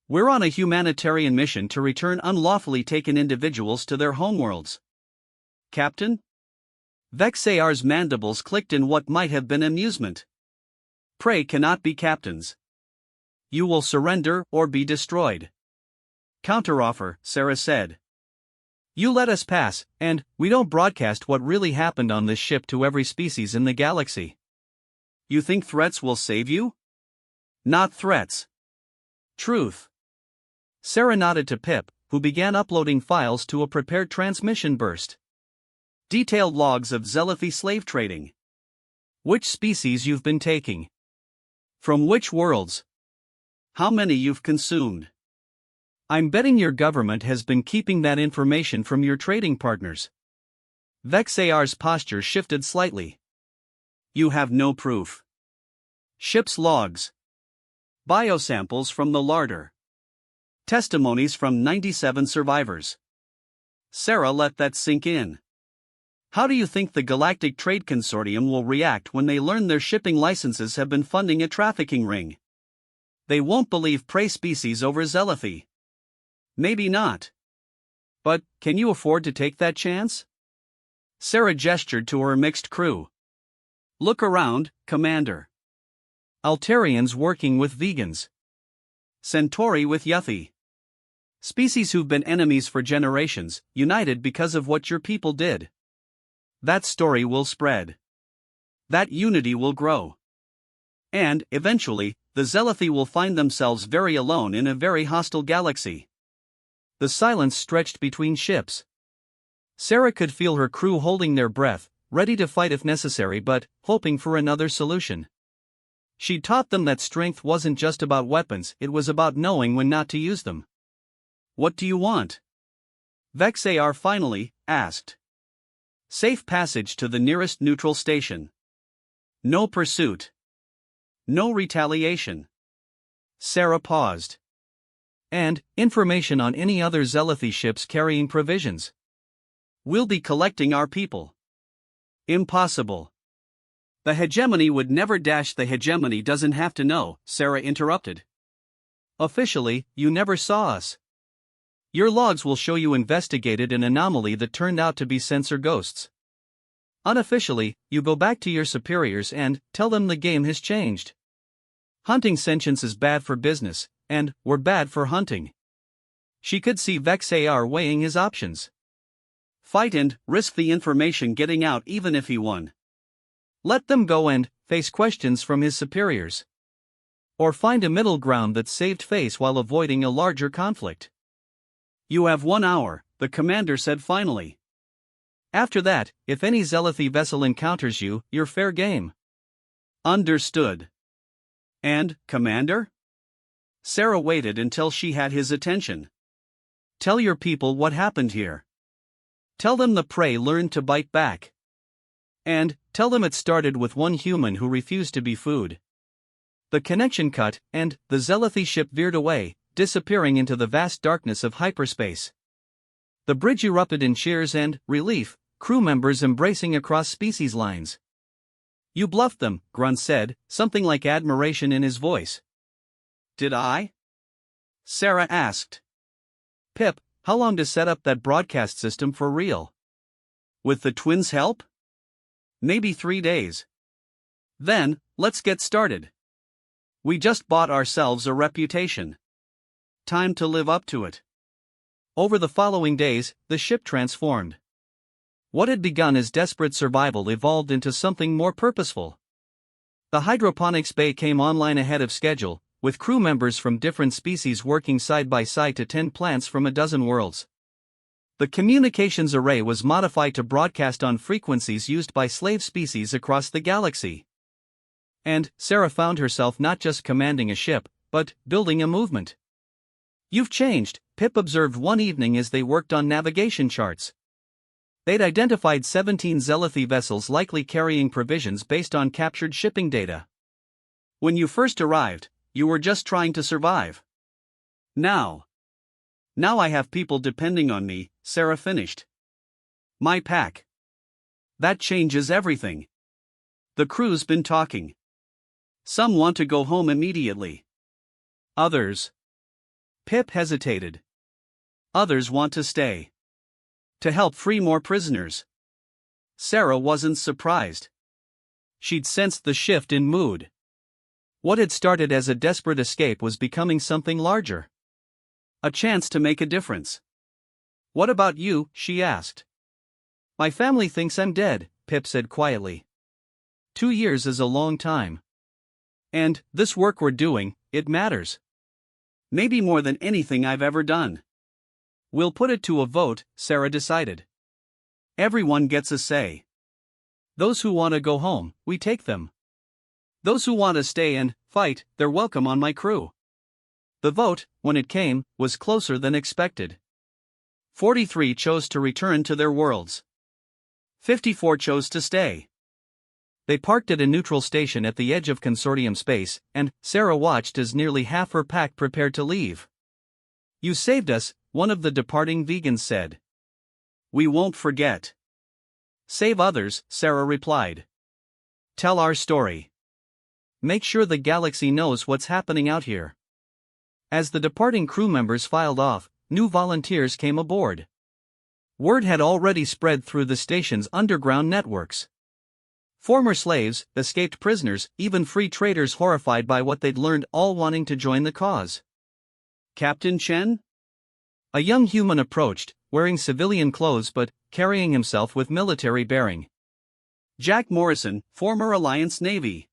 We're on a humanitarian mission to return unlawfully taken individuals to their homeworlds. Captain? Vexayar's mandibles clicked in what might have been amusement. Prey cannot be captains. You will surrender or be destroyed. Counteroffer, Sarah said. You let us pass, and we don't broadcast what really happened on this ship to every species in the galaxy. You think threats will save you? Not threats. Truth. Sarah nodded to Pip, who began uploading files to a prepared transmission burst. Detailed logs of Zealoty slave trading. Which species you've been taking. From which worlds. How many you've consumed. I'm betting your government has been keeping that information from your trading partners. Vexayar's posture shifted slightly. You have no proof. Ship's logs. Biosamples from the larder. Testimonies from 97 survivors. Sarah let that sink in. How do you think the Galactic Trade Consortium will react when they learn their shipping licenses have been funding a trafficking ring? They won't believe prey species over Zealoty. Maybe not. But, can you afford to take that chance? Sarah gestured to her mixed crew. Look around, Commander. Altarians working with vegans. Centauri with Yuthi. Species who've been enemies for generations, united because of what your people did. That story will spread. That unity will grow. And, eventually, the Zealoty will find themselves very alone in a very hostile galaxy. The silence stretched between ships. Sarah could feel her crew holding their breath, ready to fight if necessary but hoping for another solution. She'd taught them that strength wasn't just about weapons, it was about knowing when not to use them. What do you want? Vexayar finally asked. Safe passage to the nearest neutral station. No pursuit. No retaliation. Sarah paused. And information on any other Zealoty ships carrying provisions. We'll be collecting our people. Impossible. The hegemony would never dash. The hegemony doesn't have to know, Sarah interrupted. Officially, you never saw us. Your logs will show you investigated an anomaly that turned out to be sensor ghosts. Unofficially, you go back to your superiors and tell them the game has changed. Hunting sentience is bad for business, and we're bad for hunting. She could see Vexayar weighing his options. Fight and risk the information getting out even if he won. Let them go and face questions from his superiors. Or find a middle ground that saved face while avoiding a larger conflict. You have 1 hour, the commander said finally. After that, if any Zealoty vessel encounters you, you're fair game. Understood. And, Commander? Sarah waited until she had his attention. Tell your people what happened here. Tell them the prey learned to bite back. And, tell them it started with one human who refused to be food. The connection cut, and the Zealoty ship veered away, disappearing into the vast darkness of hyperspace. The bridge erupted in cheers and relief, crew members embracing across species lines. You bluffed them, Grunt said, something like admiration in his voice. Did I? Sarah asked. Pip, how long to set up that broadcast system for real? With the twins' help? Maybe 3 days. Then, let's get started. We just bought ourselves a reputation. Time to live up to it. Over the following days, the ship transformed. What had begun as desperate survival evolved into something more purposeful. The hydroponics bay came online ahead of schedule, with crew members from different species working side by side to tend plants from a dozen worlds. The communications array was modified to broadcast on frequencies used by slave species across the galaxy. And Sarah found herself not just commanding a ship, but building a movement. You've changed, Pip observed one evening as they worked on navigation charts. They'd identified 17 Zealoty vessels likely carrying provisions based on captured shipping data. When you first arrived, you were just trying to survive. Now I have people depending on me, Sarah finished. My pack. That changes everything. The crew's been talking. Some want to go home immediately. Others. Pip hesitated. Others want to stay. To help free more prisoners. Sarah wasn't surprised. She'd sensed the shift in mood. What had started as a desperate escape was becoming something larger. A chance to make a difference. "What about you?" she asked. "My family thinks I'm dead," Pip said quietly. 2 years is a long time. And this work we're doing, it matters. Maybe more than anything I've ever done. "We'll put it to a vote," Sarah decided. "Everyone gets a say. Those who want to go home, we take them. Those who want to stay and fight, they're welcome on my crew." The vote, when it came, was closer than expected. 43 chose to return to their worlds. 54 chose to stay. They parked at a neutral station at the edge of Consortium space, and Sarah watched as nearly half her pack prepared to leave. "You saved us," one of the departing vegans said. "We won't forget." "Save others," Sarah replied. "Tell our story. Make sure the galaxy knows what's happening out here." As the departing crew members filed off, new volunteers came aboard. Word had already spread through the station's underground networks. Former slaves, escaped prisoners, even free traders horrified by what they'd learned, all wanting to join the cause. "Captain Chen?" A young human approached, wearing civilian clothes but carrying himself with military bearing. "Jack Morrison, former Alliance Navy.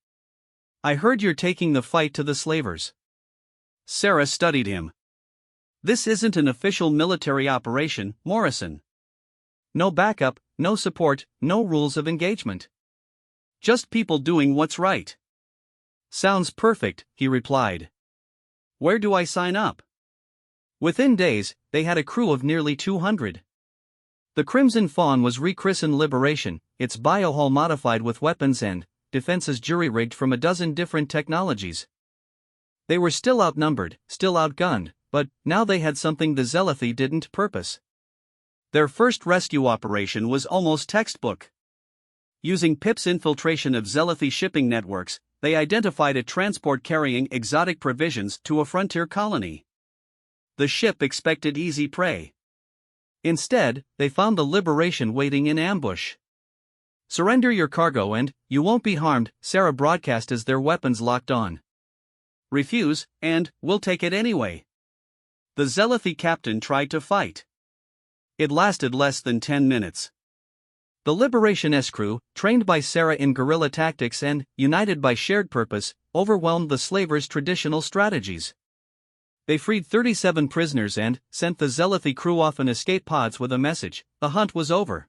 I heard you're taking the fight to the slavers." Sarah studied him. "This isn't an official military operation, Morrison. No backup, no support, no rules of engagement. Just people doing what's right." "Sounds perfect," he replied. "Where do I sign up?" Within days, they had a crew of nearly 200. The Crimson Fawn was rechristened Liberation, its biohull modified with weapons and defenses jury-rigged from a dozen different technologies. They were still outnumbered, still outgunned, but now they had something the Zealoty didn't: purpose. Their first rescue operation was almost textbook. Using Pip's infiltration of Zealoty shipping networks, they identified a transport carrying exotic provisions to a frontier colony. The ship expected easy prey. Instead, they found the Liberation waiting in ambush. "Surrender your cargo and you won't be harmed," Sarah broadcast as their weapons locked on. "Refuse, and we'll take it anyway." The Zealoty captain tried to fight. It lasted less than 10 minutes. The Liberation S-crew, trained by Sarah in guerrilla tactics and united by shared purpose, overwhelmed the slavers' traditional strategies. They freed 37 prisoners and sent the Zealoty crew off in escape pods with a message: the hunt was over.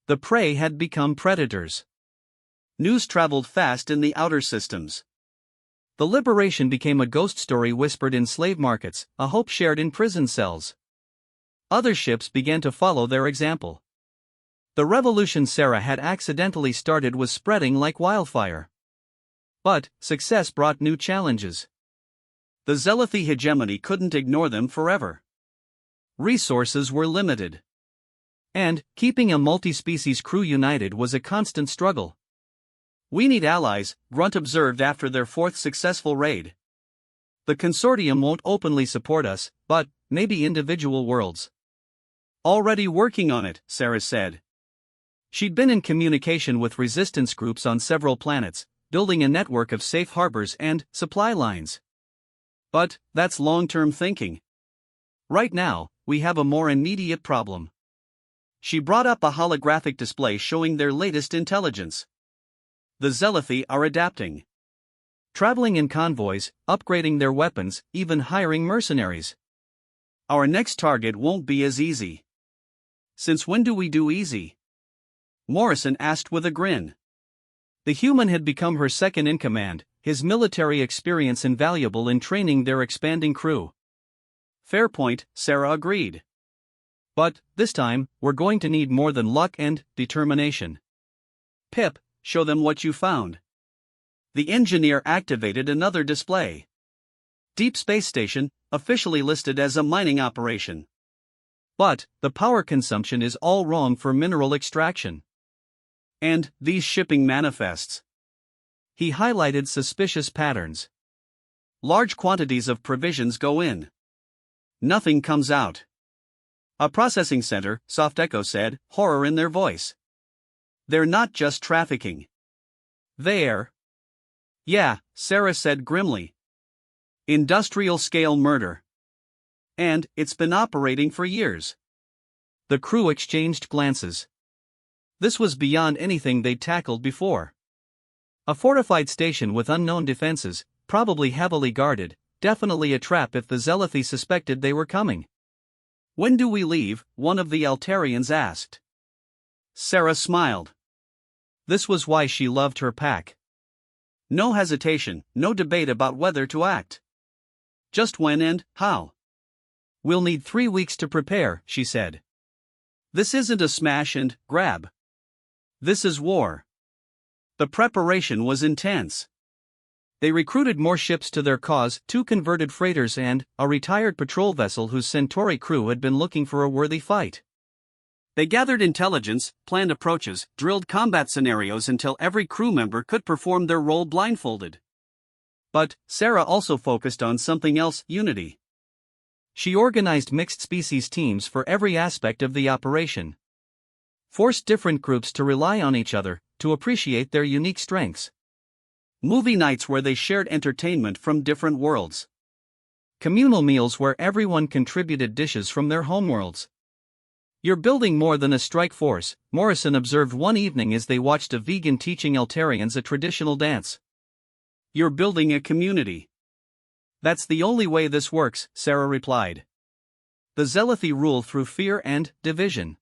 The prey had become predators. News traveled fast in the outer systems. The Liberation became a ghost story whispered in slave markets, a hope shared in prison cells. Other ships began to follow their example. The revolution Sarah had accidentally started was spreading like wildfire. But success brought new challenges. The Zealoty hegemony couldn't ignore them forever. Resources were limited. And keeping a multi-species crew united was a constant struggle. "We need allies," Grunt observed after their fourth successful raid. "The Consortium won't openly support us, but maybe individual worlds." "Already working on it," Sarah said. She'd been in communication with resistance groups on several planets, building a network of safe harbors and supply lines. But that's long-term thinking. Right now, we have a more immediate problem. She brought up a holographic display showing their latest intelligence. The Zealoty are adapting. Traveling in convoys, upgrading their weapons, even hiring mercenaries. Our next target won't be as easy. "Since when do we do easy?" Morrison asked with a grin. The human had become her second in command, his military experience invaluable in training their expanding crew. "Fair point," Sarah agreed. "But this time, we're going to need more than luck and determination." "Pip, show them what you found." The engineer activated another display. "Deep Space Station, officially listed as a mining operation. But the power consumption is all wrong for mineral extraction. And these shipping manifests." He highlighted suspicious patterns. "Large quantities of provisions go in. Nothing comes out." "A processing center," Soft Echo said, horror in their voice. They're not just trafficking. They're. Yeah, Sarah said grimly. Industrial-scale murder. And it's been operating for years. The crew exchanged glances. This was beyond anything they'd tackled before. A fortified station with unknown defenses, probably heavily guarded, definitely a trap if the Zealothi suspected they were coming. When do we leave? One of the Altarians asked. Sarah smiled. This was why she loved her pack. No hesitation, no debate about whether to act. Just when and how. We'll need 3 weeks to prepare, she said. This isn't a smash and grab. This is war. The preparation was intense. They recruited more ships to their cause, 2 converted freighters and a retired patrol vessel whose Centauri crew had been looking for a worthy fight. They gathered intelligence, planned approaches, drilled combat scenarios until every crew member could perform their role blindfolded. But Sarah also focused on something else: unity. She organized mixed-species teams for every aspect of the operation. Forced different groups to rely on each other, to appreciate their unique strengths. Movie nights where they shared entertainment from different worlds. Communal meals where everyone contributed dishes from their homeworlds. You're building more than a strike force, Morrison observed one evening as they watched a vegan teaching Altarians a traditional dance. You're building a community. That's the only way this works, Sarah replied. The Zealothi rule through fear and division.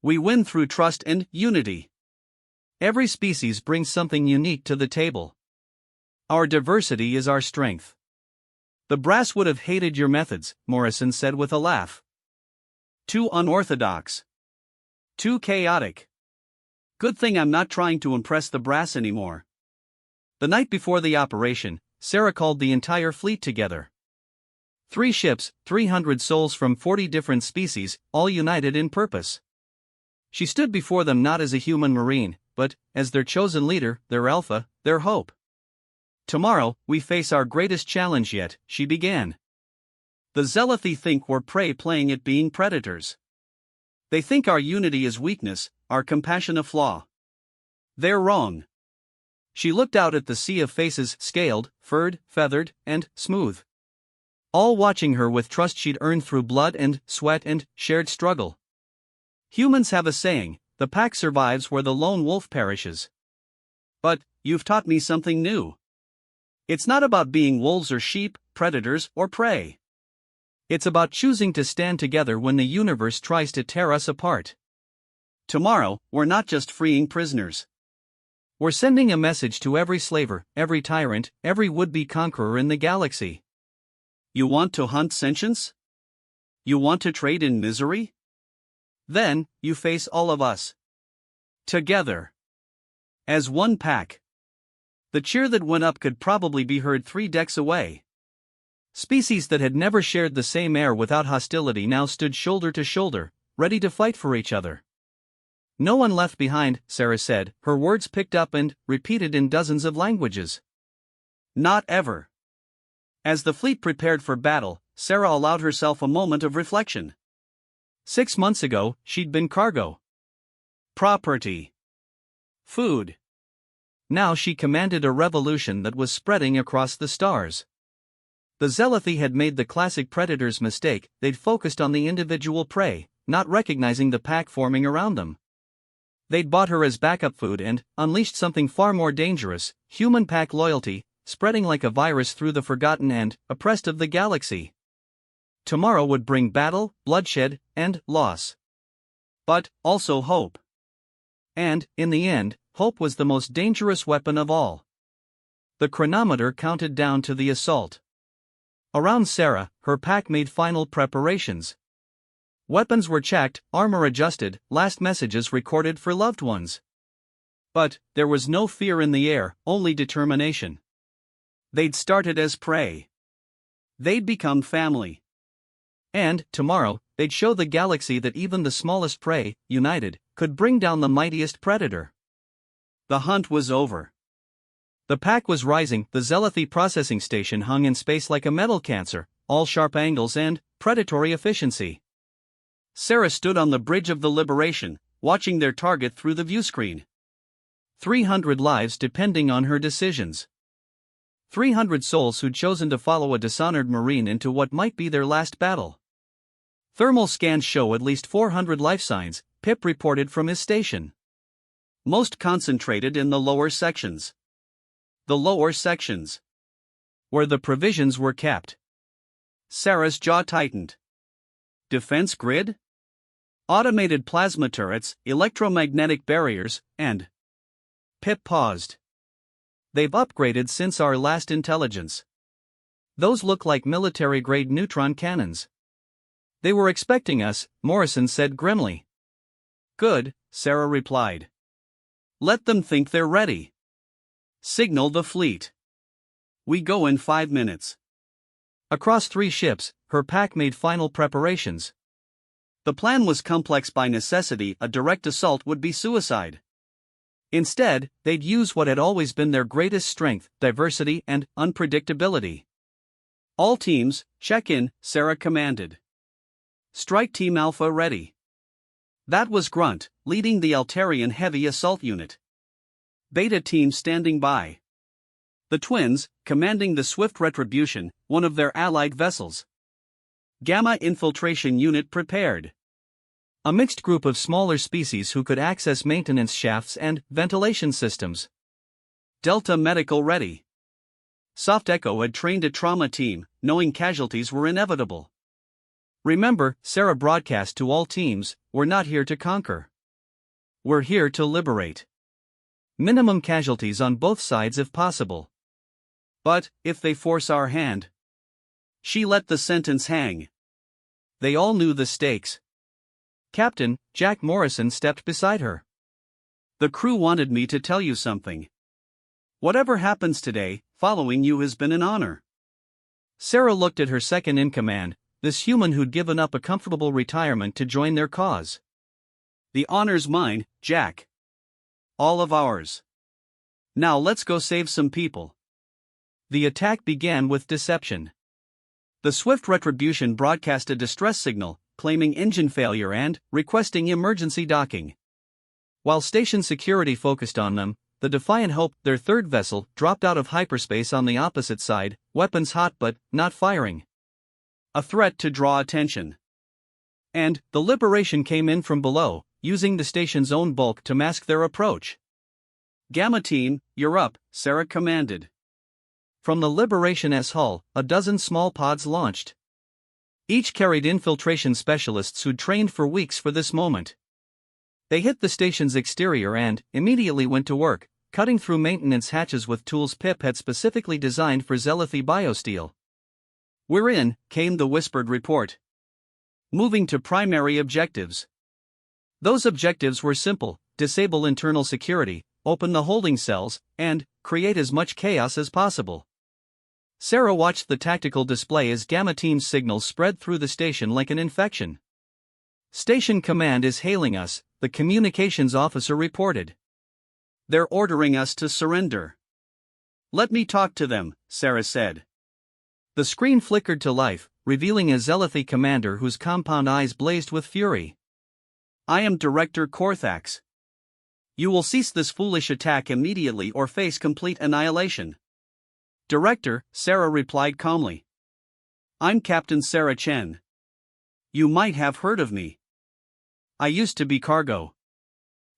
We win through trust and unity. Every species brings something unique to the table. Our diversity is our strength. The brass would have hated your methods, Morrison said with a laugh. Too unorthodox. Too chaotic. Good thing I'm not trying to impress the brass anymore. The night before the operation, Sarah called the entire fleet together. 3 ships, 300 souls from 40 different species, all united in purpose. She stood before them not as a human marine, but as their chosen leader, their alpha, their hope. Tomorrow, we face our greatest challenge yet, she began. The Zealothi think we're prey playing at being predators. They think our unity is weakness, our compassion a flaw. They're wrong. She looked out at the sea of faces, scaled, furred, feathered, and smooth. All watching her with trust she'd earned through blood and sweat and shared struggle. Humans have a saying, the pack survives where the lone wolf perishes. But you've taught me something new. It's not about being wolves or sheep, predators or prey. It's about choosing to stand together when the universe tries to tear us apart. Tomorrow, we're not just freeing prisoners. We're sending a message to every slaver, every tyrant, every would-be conqueror in the galaxy. You want to hunt sentience? You want to trade in misery? Then, you face all of us. Together. As one pack. The cheer that went up could probably be heard 3 decks away. Species that had never shared the same air without hostility now stood shoulder to shoulder, ready to fight for each other. No one left behind, Sarah said, her words picked up and repeated in dozens of languages. Not ever. As the fleet prepared for battle, Sarah allowed herself a moment of reflection. 6 months ago, she'd been cargo. Property. Food. Now she commanded a revolution that was spreading across the stars. The Zealothi had made the classic predator's mistake, they'd focused on the individual prey, not recognizing the pack forming around them. They'd bought her as backup food and unleashed something far more dangerous, human pack loyalty, spreading like a virus through the forgotten and oppressed of the galaxy. Tomorrow would bring battle, bloodshed, and loss. But also hope. And, in the end, hope was the most dangerous weapon of all. The chronometer counted down to the assault. Around Sarah, her pack made final preparations. Weapons were checked, armor adjusted, last messages recorded for loved ones. But there was no fear in the air, only determination. They'd started as prey. They'd become family. And, tomorrow, they'd show the galaxy that even the smallest prey, united, could bring down the mightiest predator. The hunt was over. The pack was rising, the Zealothi processing station hung in space like a metal cancer, all sharp angles and predatory efficiency. Sarah stood on the bridge of the liberation, watching their target through the viewscreen. 300 lives depending on her decisions. 300 souls who'd chosen to follow a dishonored Marine into what might be their last battle. Thermal scans show at least 400 life signs, Pip reported from his station. Most concentrated in the lower sections. The lower sections. Where the provisions were kept. Sarah's jaw tightened. Defense grid? Automated plasma turrets, electromagnetic barriers, and... Pip paused. They've upgraded since our last intelligence. Those look like military-grade neutron cannons. They were expecting us, Morrison said grimly. Good, Sarah replied. Let them think they're ready. Signal the fleet. We go in 5 minutes. Across 3 ships, her pack made final preparations. The plan was complex by necessity. A direct assault would be suicide. Instead, they'd use what had always been their greatest strength, diversity and unpredictability. All teams, check in, Sarah commanded. Strike Team Alpha ready. That was Grunt, leading the Altarian Heavy Assault Unit. Beta Team standing by. The Twins, commanding the Swift Retribution, one of their allied vessels. Gamma Infiltration Unit prepared. A mixed group of smaller species who could access maintenance shafts and ventilation systems. Delta Medical ready. Soft Echo had trained a trauma team, knowing casualties were inevitable. Remember, Sarah broadcast to all teams, we're not here to conquer. We're here to liberate. Minimum casualties on both sides if possible. But, if they force our hand. She let the sentence hang. They all knew the stakes. Captain, Jack Morrison stepped beside her. The crew wanted me to tell you something. Whatever happens today, following you has been an honor. Sarah looked at her second-in-command, this human who'd given up a comfortable retirement to join their cause. The honor's mine, Jack. All of ours. Now let's go save some people. The attack began with deception. The Swift Retribution broadcast a distress signal, claiming engine failure and requesting emergency docking. While station security focused on them, the Defiant Hope, their third vessel, dropped out of hyperspace on the opposite side, weapons hot but not firing. A threat to draw attention. And the Liberation came in from below, using the station's own bulk to mask their approach. Gamma Team, you're up, Sarah commanded. From the Liberation S hull, a dozen small pods launched. Each carried infiltration specialists who'd trained for weeks for this moment. They hit the station's exterior and immediately went to work, cutting through maintenance hatches with tools Pip had specifically designed for Zealothy biosteel. We're in, came the whispered report. Moving to primary objectives. Those objectives were simple: disable internal security, open the holding cells, and create as much chaos as possible. Sarah watched the tactical display as Gamma Team's signals spread through the station like an infection. Station Command is hailing us, the communications officer reported. They're ordering us to surrender. Let me talk to them, Sarah said. The screen flickered to life, revealing a Zealothy commander whose compound eyes blazed with fury. I am Director Korthax. You will cease this foolish attack immediately or face complete annihilation. Director, Sarah replied calmly. I'm Captain Sarah Chen. You might have heard of me. I used to be cargo.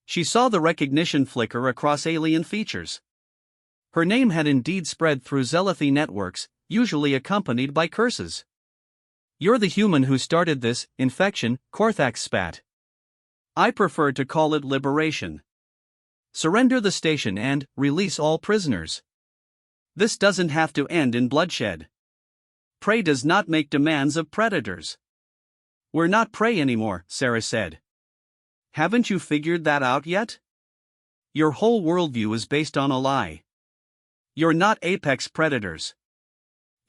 She saw the recognition flicker across alien features. Her name had indeed spread through Zealothy networks, usually accompanied by curses. You're the human who started this infection, Korthax spat. I prefer to call it liberation. Surrender the station and release all prisoners. This doesn't have to end in bloodshed. Prey does not make demands of predators. We're not prey anymore, Sarah said. Haven't you figured that out yet? Your whole worldview is based on a lie. You're not apex predators.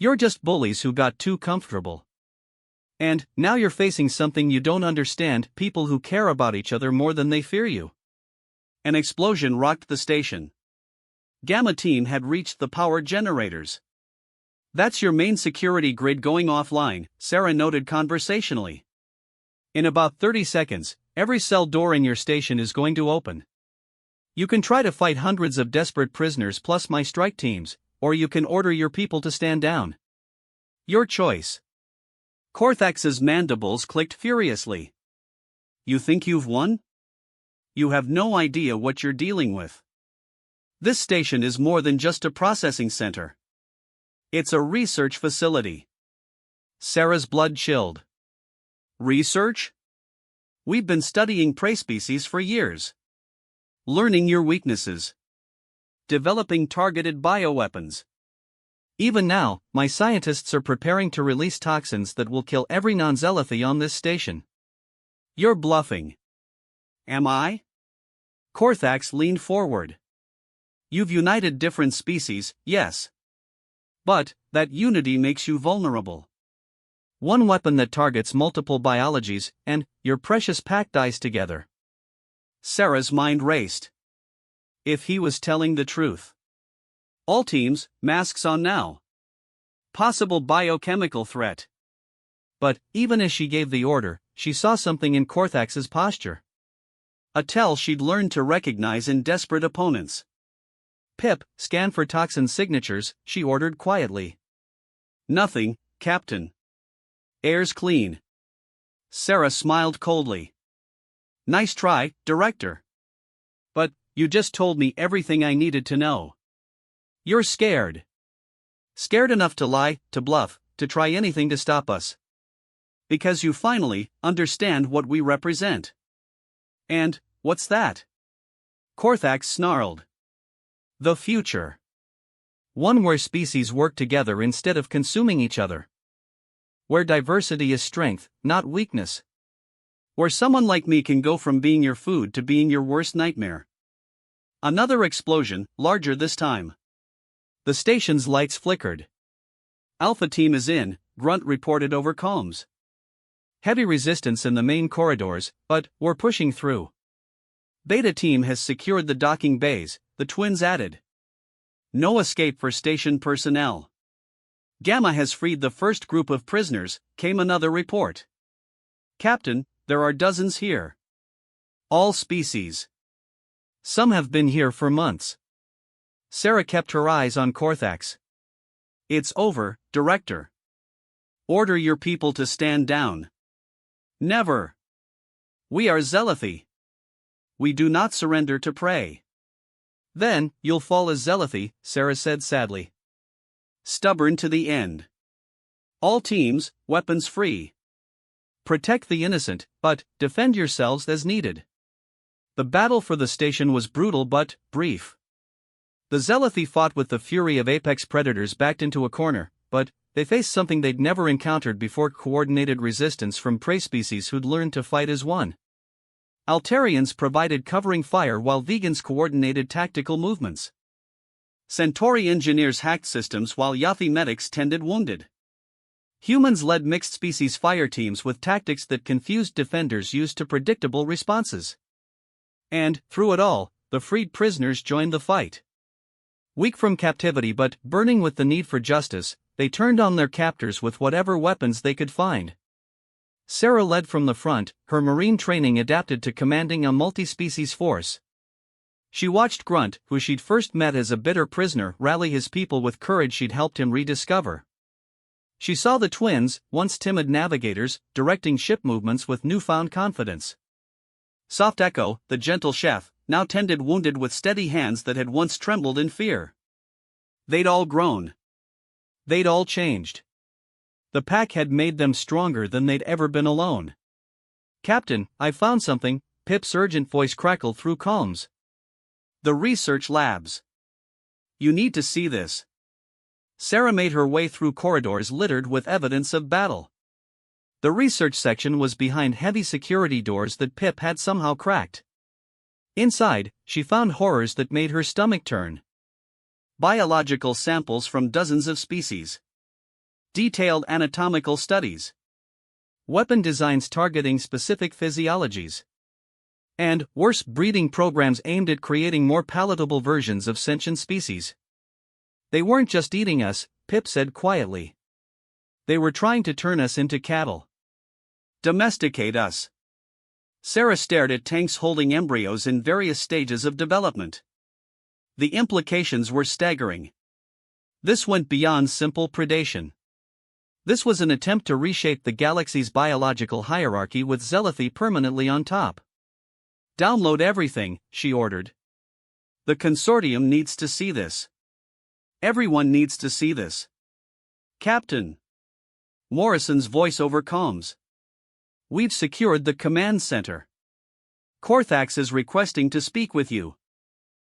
You're just bullies who got too comfortable. And now you're facing something you don't understand: people who care about each other more than they fear you. An explosion rocked the station. Gamma Team had reached the power generators. That's your main security grid going offline, Sarah noted conversationally. In about 30 seconds, Every cell door in your station is going to open. You can try to fight hundreds of desperate prisoners plus my strike teams, or you can order your people to stand down. Your choice. Korthax's mandibles clicked furiously. You think you've won? You have no idea what you're dealing with. This station is more than just a processing center. It's a research facility. Sarah's blood chilled. Research? We've been studying prey species for years. Learning your weaknesses. Developing targeted bioweapons. Even now, my scientists are preparing to release toxins that will kill every non-Zealothi on this station. You're bluffing. Am I? Korthax leaned forward. You've united different species, yes. But that unity makes you vulnerable. One weapon that targets multiple biologies, and your precious pack dies together. Sarah's mind raced. If he was telling the truth. All teams, masks on now. Possible biochemical threat. But, even as she gave the order, she saw something in Korthax's posture. A tell she'd learned to recognize in desperate opponents. Pip, scan for toxin signatures, she ordered quietly. Nothing, Captain. Air's clean. Sarah smiled coldly. Nice try, Director. But, you just told me everything I needed to know. You're scared. Scared enough to lie, to bluff, to try anything to stop us. Because you finally understand what we represent. And, what's that? Korthax snarled. The future. One where species work together instead of consuming each other. Where diversity is strength, not weakness. Where someone like me can go from being your food to being your worst nightmare. Another explosion, larger this time. The station's lights flickered. Alpha team is in, Grunt reported over comms. Heavy resistance in the main corridors, but we're pushing through. Beta team has secured the docking bays, the twins added. No escape for station personnel. Gamma has freed the first group of prisoners, came another report. Captain, there are dozens here. All species. Some have been here for months. Sarah kept her eyes on Korthax. It's over, Director. Order your people to stand down. Never. We are Zealothi. We do not surrender to prey. Then, you'll fall as Zealothi, Sarah said sadly. Stubborn to the end. All teams, weapons free. Protect the innocent, but defend yourselves as needed. The battle for the station was brutal but brief. The Zealothi fought with the fury of apex predators backed into a corner, but they faced something they'd never encountered before: coordinated resistance from prey species who'd learned to fight as one. Altarians provided covering fire while vegans coordinated tactical movements. Centauri engineers hacked systems while Yathi medics tended wounded. Humans led mixed-species fire teams with tactics that confused defenders used to predictable responses. And, through it all, the freed prisoners joined the fight. Weak from captivity but burning with the need for justice, they turned on their captors with whatever weapons they could find. Sarah led from the front, her marine training adapted to commanding a multi-species force. She watched Grunt, who she'd first met as a bitter prisoner, rally his people with courage she'd helped him rediscover. She saw the twins, once timid navigators, directing ship movements with newfound confidence. Soft Echo, the gentle chef, now tended wounded with steady hands that had once trembled in fear. They'd all grown. They'd all changed. The pack had made them stronger than they'd ever been alone. Captain, I found something, Pip's urgent voice crackled through calms. The research labs. You need to see this. Sarah made her way through corridors littered with evidence of battle. The research section was behind heavy security doors that Pip had somehow cracked. Inside, she found horrors that made her stomach turn. Biological samples from dozens of species. Detailed anatomical studies. Weapon designs targeting specific physiologies. And, worse, breeding programs aimed at creating more palatable versions of sentient species. They weren't just eating us, Pip said quietly. They were trying to turn us into cattle. Domesticate us. Sarah stared at tanks holding embryos in various stages of development. The implications were staggering. This went beyond simple predation. This was an attempt to reshape the galaxy's biological hierarchy with zealothy permanently on top. "Download everything," she ordered. "The consortium needs to see this. Everyone needs to see this." "Captain." Morrison's voice over comms. "We've secured the command center. Korthax is requesting to speak with you."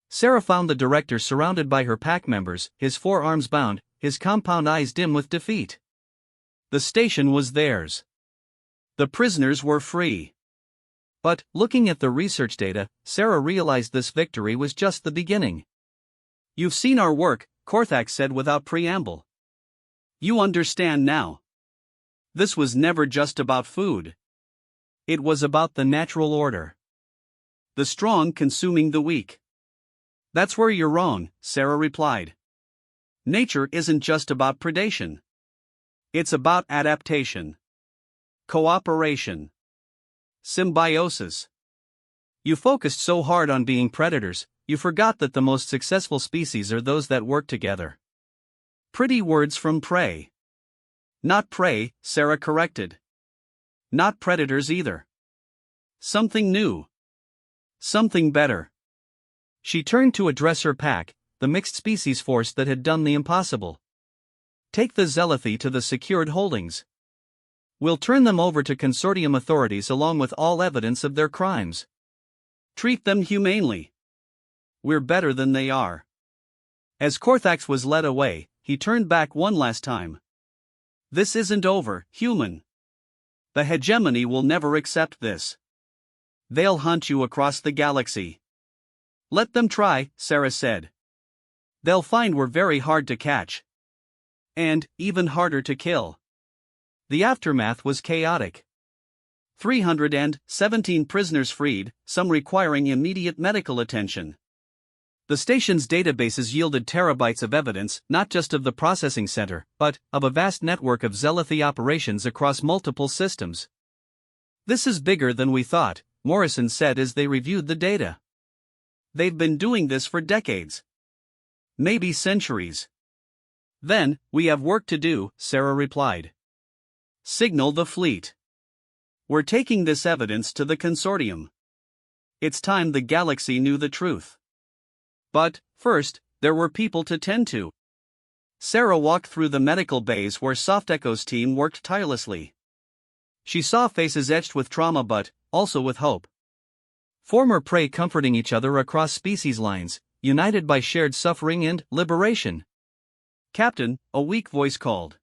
Sarah found the director surrounded by her pack members, his forearms bound, his compound eyes dim with defeat. The station was theirs. The prisoners were free. But, looking at the research data, Sarah realized this victory was just the beginning. "You've seen our work," Korthax said without preamble. "You understand now. This was never just about food. It was about the natural order. The strong consuming the weak." "That's where you're wrong," Sarah replied. "Nature isn't just about predation. It's about adaptation, cooperation, symbiosis. You focused so hard on being predators, you forgot that the most successful species are those that work together." Pretty words from prey. "Not prey," Sarah corrected. "Not predators either. Something new. Something better." She turned to address her pack, the mixed species force that had done the impossible. "Take the zealothy to the secured holdings. We'll turn them over to consortium authorities along with all evidence of their crimes. Treat them humanely. We're better than they are." As Korthax was led away, he turned back one last time. "This isn't over, human. The hegemony will never accept this. They'll hunt you across the galaxy." "Let them try," Sarah said. "They'll find we're very hard to catch. And even harder to kill." The aftermath was chaotic. 317 prisoners freed, some requiring immediate medical attention. The station's databases yielded terabytes of evidence, not just of the processing center, but of a vast network of zealothy operations across multiple systems. "This is bigger than we thought," Morrison said as they reviewed the data. "They've been doing this for decades. Maybe centuries." "Then, we have work to do," Sarah replied. "Signal the fleet. We're taking this evidence to the consortium. It's time the galaxy knew the truth. But, first, there were people to tend to." Sarah walked through the medical bays where Soft Echo's team worked tirelessly. She saw faces etched with trauma but, also with hope. Former prey comforting each other across species lines, united by shared suffering and liberation. "Captain," a weak voice called.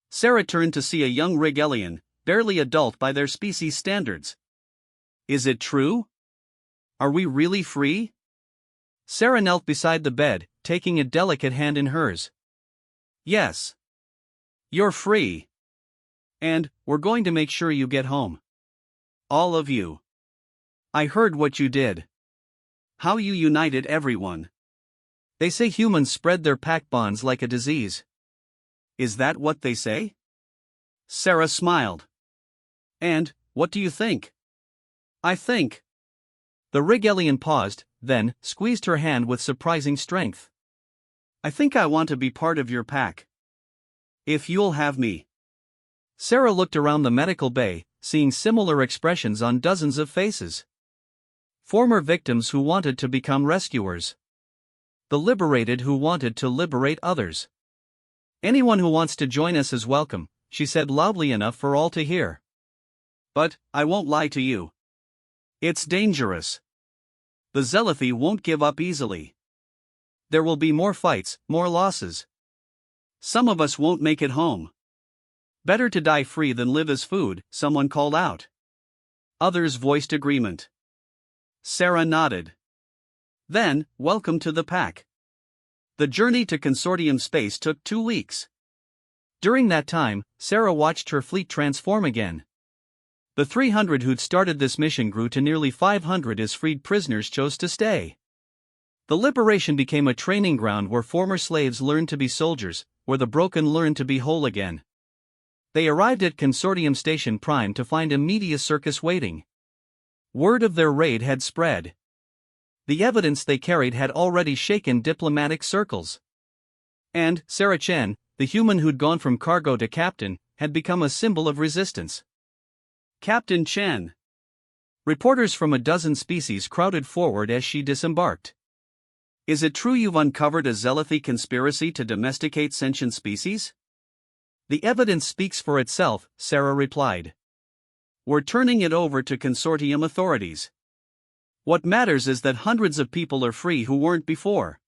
Sarah turned to see a young Rigelian, barely adult by their species standards. "Is it true? Are we really free?" Sarah knelt beside the bed, taking a delicate hand in hers. "Yes. You're free. And, we're going to make sure you get home. All of you. I heard what you did. How you united everyone. They say humans spread their pack bonds like a disease. Is that what they say?" Sarah smiled. "And, what do you think?" "I think." The Rigelian paused, then squeezed her hand with surprising strength. "I think I want to be part of your pack. If you'll have me." Sarah looked around the medical bay, seeing similar expressions on dozens of faces. Former victims who wanted to become rescuers. The liberated who wanted to liberate others. "Anyone who wants to join us is welcome," she said loudly enough for all to hear. "But, I won't lie to you. It's dangerous. The zealothy won't give up easily. There will be more fights, more losses. Some of us won't make it home. Better to die free than live as food," someone called out. Others voiced agreement. Sarah nodded. "Then, welcome to the pack." The journey to consortium space took 2 weeks. During that time, Sarah watched her fleet transform again. The 300 who'd started this mission grew to nearly 500 as freed prisoners chose to stay. The liberation became a training ground where former slaves learned to be soldiers, where the broken learned to be whole again. They arrived at Consortium Station Prime to find a media circus waiting. Word of their raid had spread. The evidence they carried had already shaken diplomatic circles. And Sarah Chen, the human who'd gone from cargo to captain, had become a symbol of resistance. Captain Chen. Reporters from a dozen species crowded forward as she disembarked. Is it true you've uncovered a Zealothy conspiracy to domesticate sentient species? The evidence speaks for itself, Sarah replied. We're turning it over to consortium authorities. What matters is that hundreds of people are free who weren't before.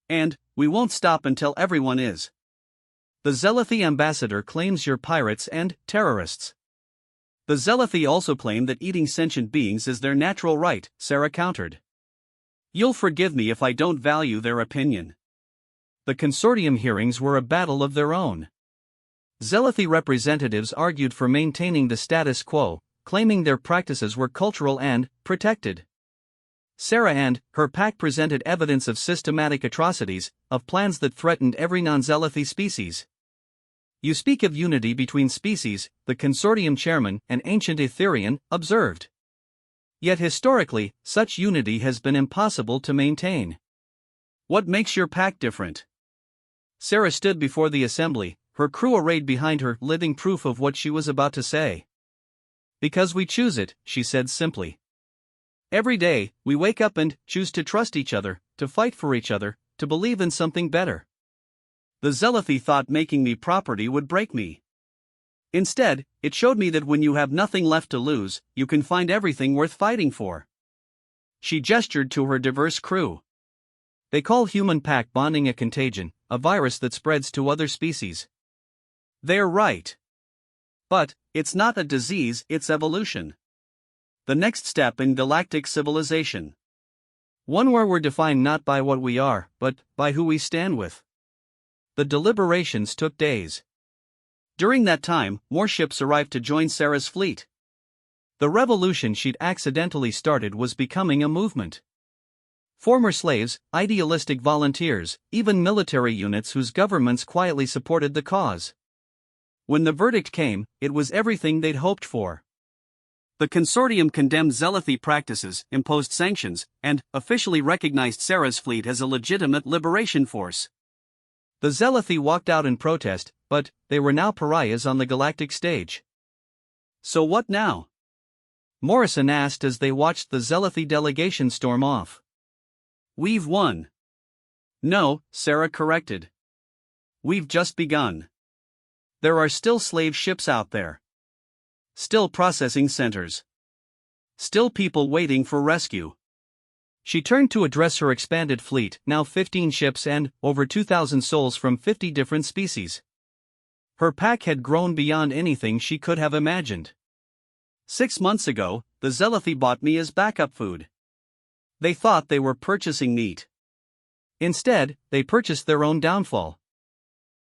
And we won't stop until everyone is. The Zealothy ambassador claims you're pirates and terrorists. The Zealothy also claim that eating sentient beings is their natural right, Sarah countered. You'll forgive me if I don't value their opinion. The consortium hearings were a battle of their own. Zealothy representatives argued for maintaining the status quo, claiming their practices were cultural and protected. Sarah and her pack presented evidence of systematic atrocities, of plans that threatened every non-Zealothy species. You speak of unity between species, the consortium chairman, an ancient Etherian, observed. Yet historically, such unity has been impossible to maintain. What makes your pack different? Sarah stood before the assembly, her crew arrayed behind her, living proof of what she was about to say. Because we choose it, she said simply. Every day, we wake up and choose to trust each other, to fight for each other, to believe in something better. The Zealothy thought making me property would break me. Instead, it showed me that when you have nothing left to lose, you can find everything worth fighting for. She gestured to her diverse crew. They call human pack bonding a contagion, a virus that spreads to other species. They're right. But it's not a disease, it's evolution. The next step in galactic civilization. One where we're defined not by what we are, but by who we stand with. The deliberations took days. During that time, more ships arrived to join Sarah's fleet. The revolution she'd accidentally started was becoming a movement. Former slaves, idealistic volunteers, even military units whose governments quietly supported the cause. When the verdict came, it was everything they'd hoped for. The consortium condemned Zealothy practices, imposed sanctions, and officially recognized Sarah's fleet as a legitimate liberation force. The Zealothy walked out in protest, but they were now pariahs on the galactic stage. So what now? Morrison asked as they watched the Zealothy delegation storm off. We've won. No, Sarah corrected. We've just begun. There are still slave ships out there. Still processing centers. Still people waiting for rescue. She turned to address her expanded fleet, now 15 ships and over 2,000 souls from 50 different species. Her pack had grown beyond anything she could have imagined. 6 months ago, the Zealothy bought me as backup food. They thought they were purchasing meat. Instead, they purchased their own downfall.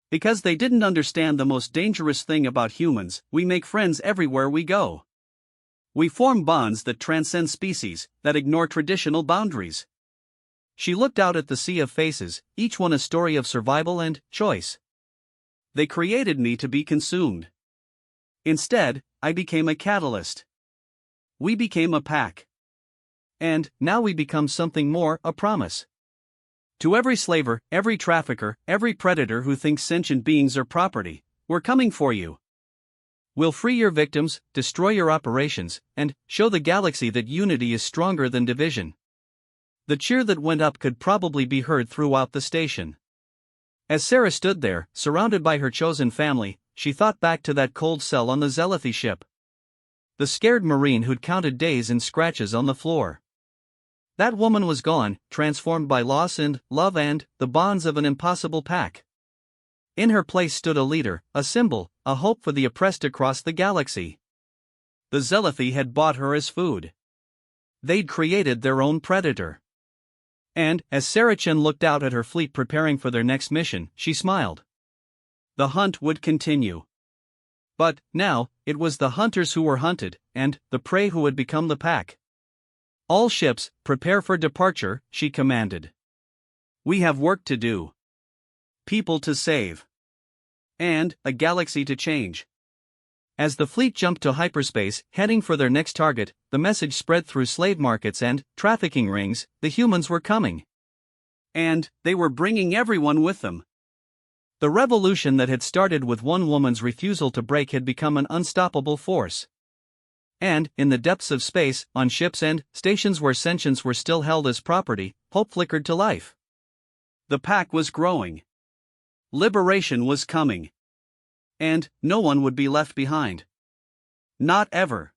Because they didn't understand the most dangerous thing about humans, we make friends everywhere we go. We form bonds that transcend species, that ignore traditional boundaries. She looked out at the sea of faces, each one a story of survival and choice. They created me to be consumed. Instead, I became a catalyst. We became a pack. And now we become something more, a promise. To every slaver, every trafficker, every predator who thinks sentient beings are property, we're coming for you. We'll free your victims, destroy your operations, and show the galaxy that unity is stronger than division. The cheer that went up could probably be heard throughout the station. As Sarah stood there, surrounded by her chosen family, she thought back to that cold cell on the Zealothy ship. The scared Marine who'd counted days and scratches on the floor. That woman was gone, transformed by loss and love and the bonds of an impossible pack. In her place stood a leader, a symbol, a hope for the oppressed across the galaxy. The Zealothy had bought her as food. They'd created their own predator. And, as Sarah Chen looked out at her fleet preparing for their next mission, she smiled. The hunt would continue. But, now, it was the hunters who were hunted, and the prey who had become the pack. All ships, prepare for departure, she commanded. We have work to do. People to save. And a galaxy to change. As the fleet jumped to hyperspace, heading for their next target, the message spread through slave markets and trafficking rings: the humans were coming. And they were bringing everyone with them. The revolution that had started with one woman's refusal to break had become an unstoppable force. And, in the depths of space, on ships and stations where sentients were still held as property, hope flickered to life. The pack was growing. Liberation was coming. And no one would be left behind. Not ever.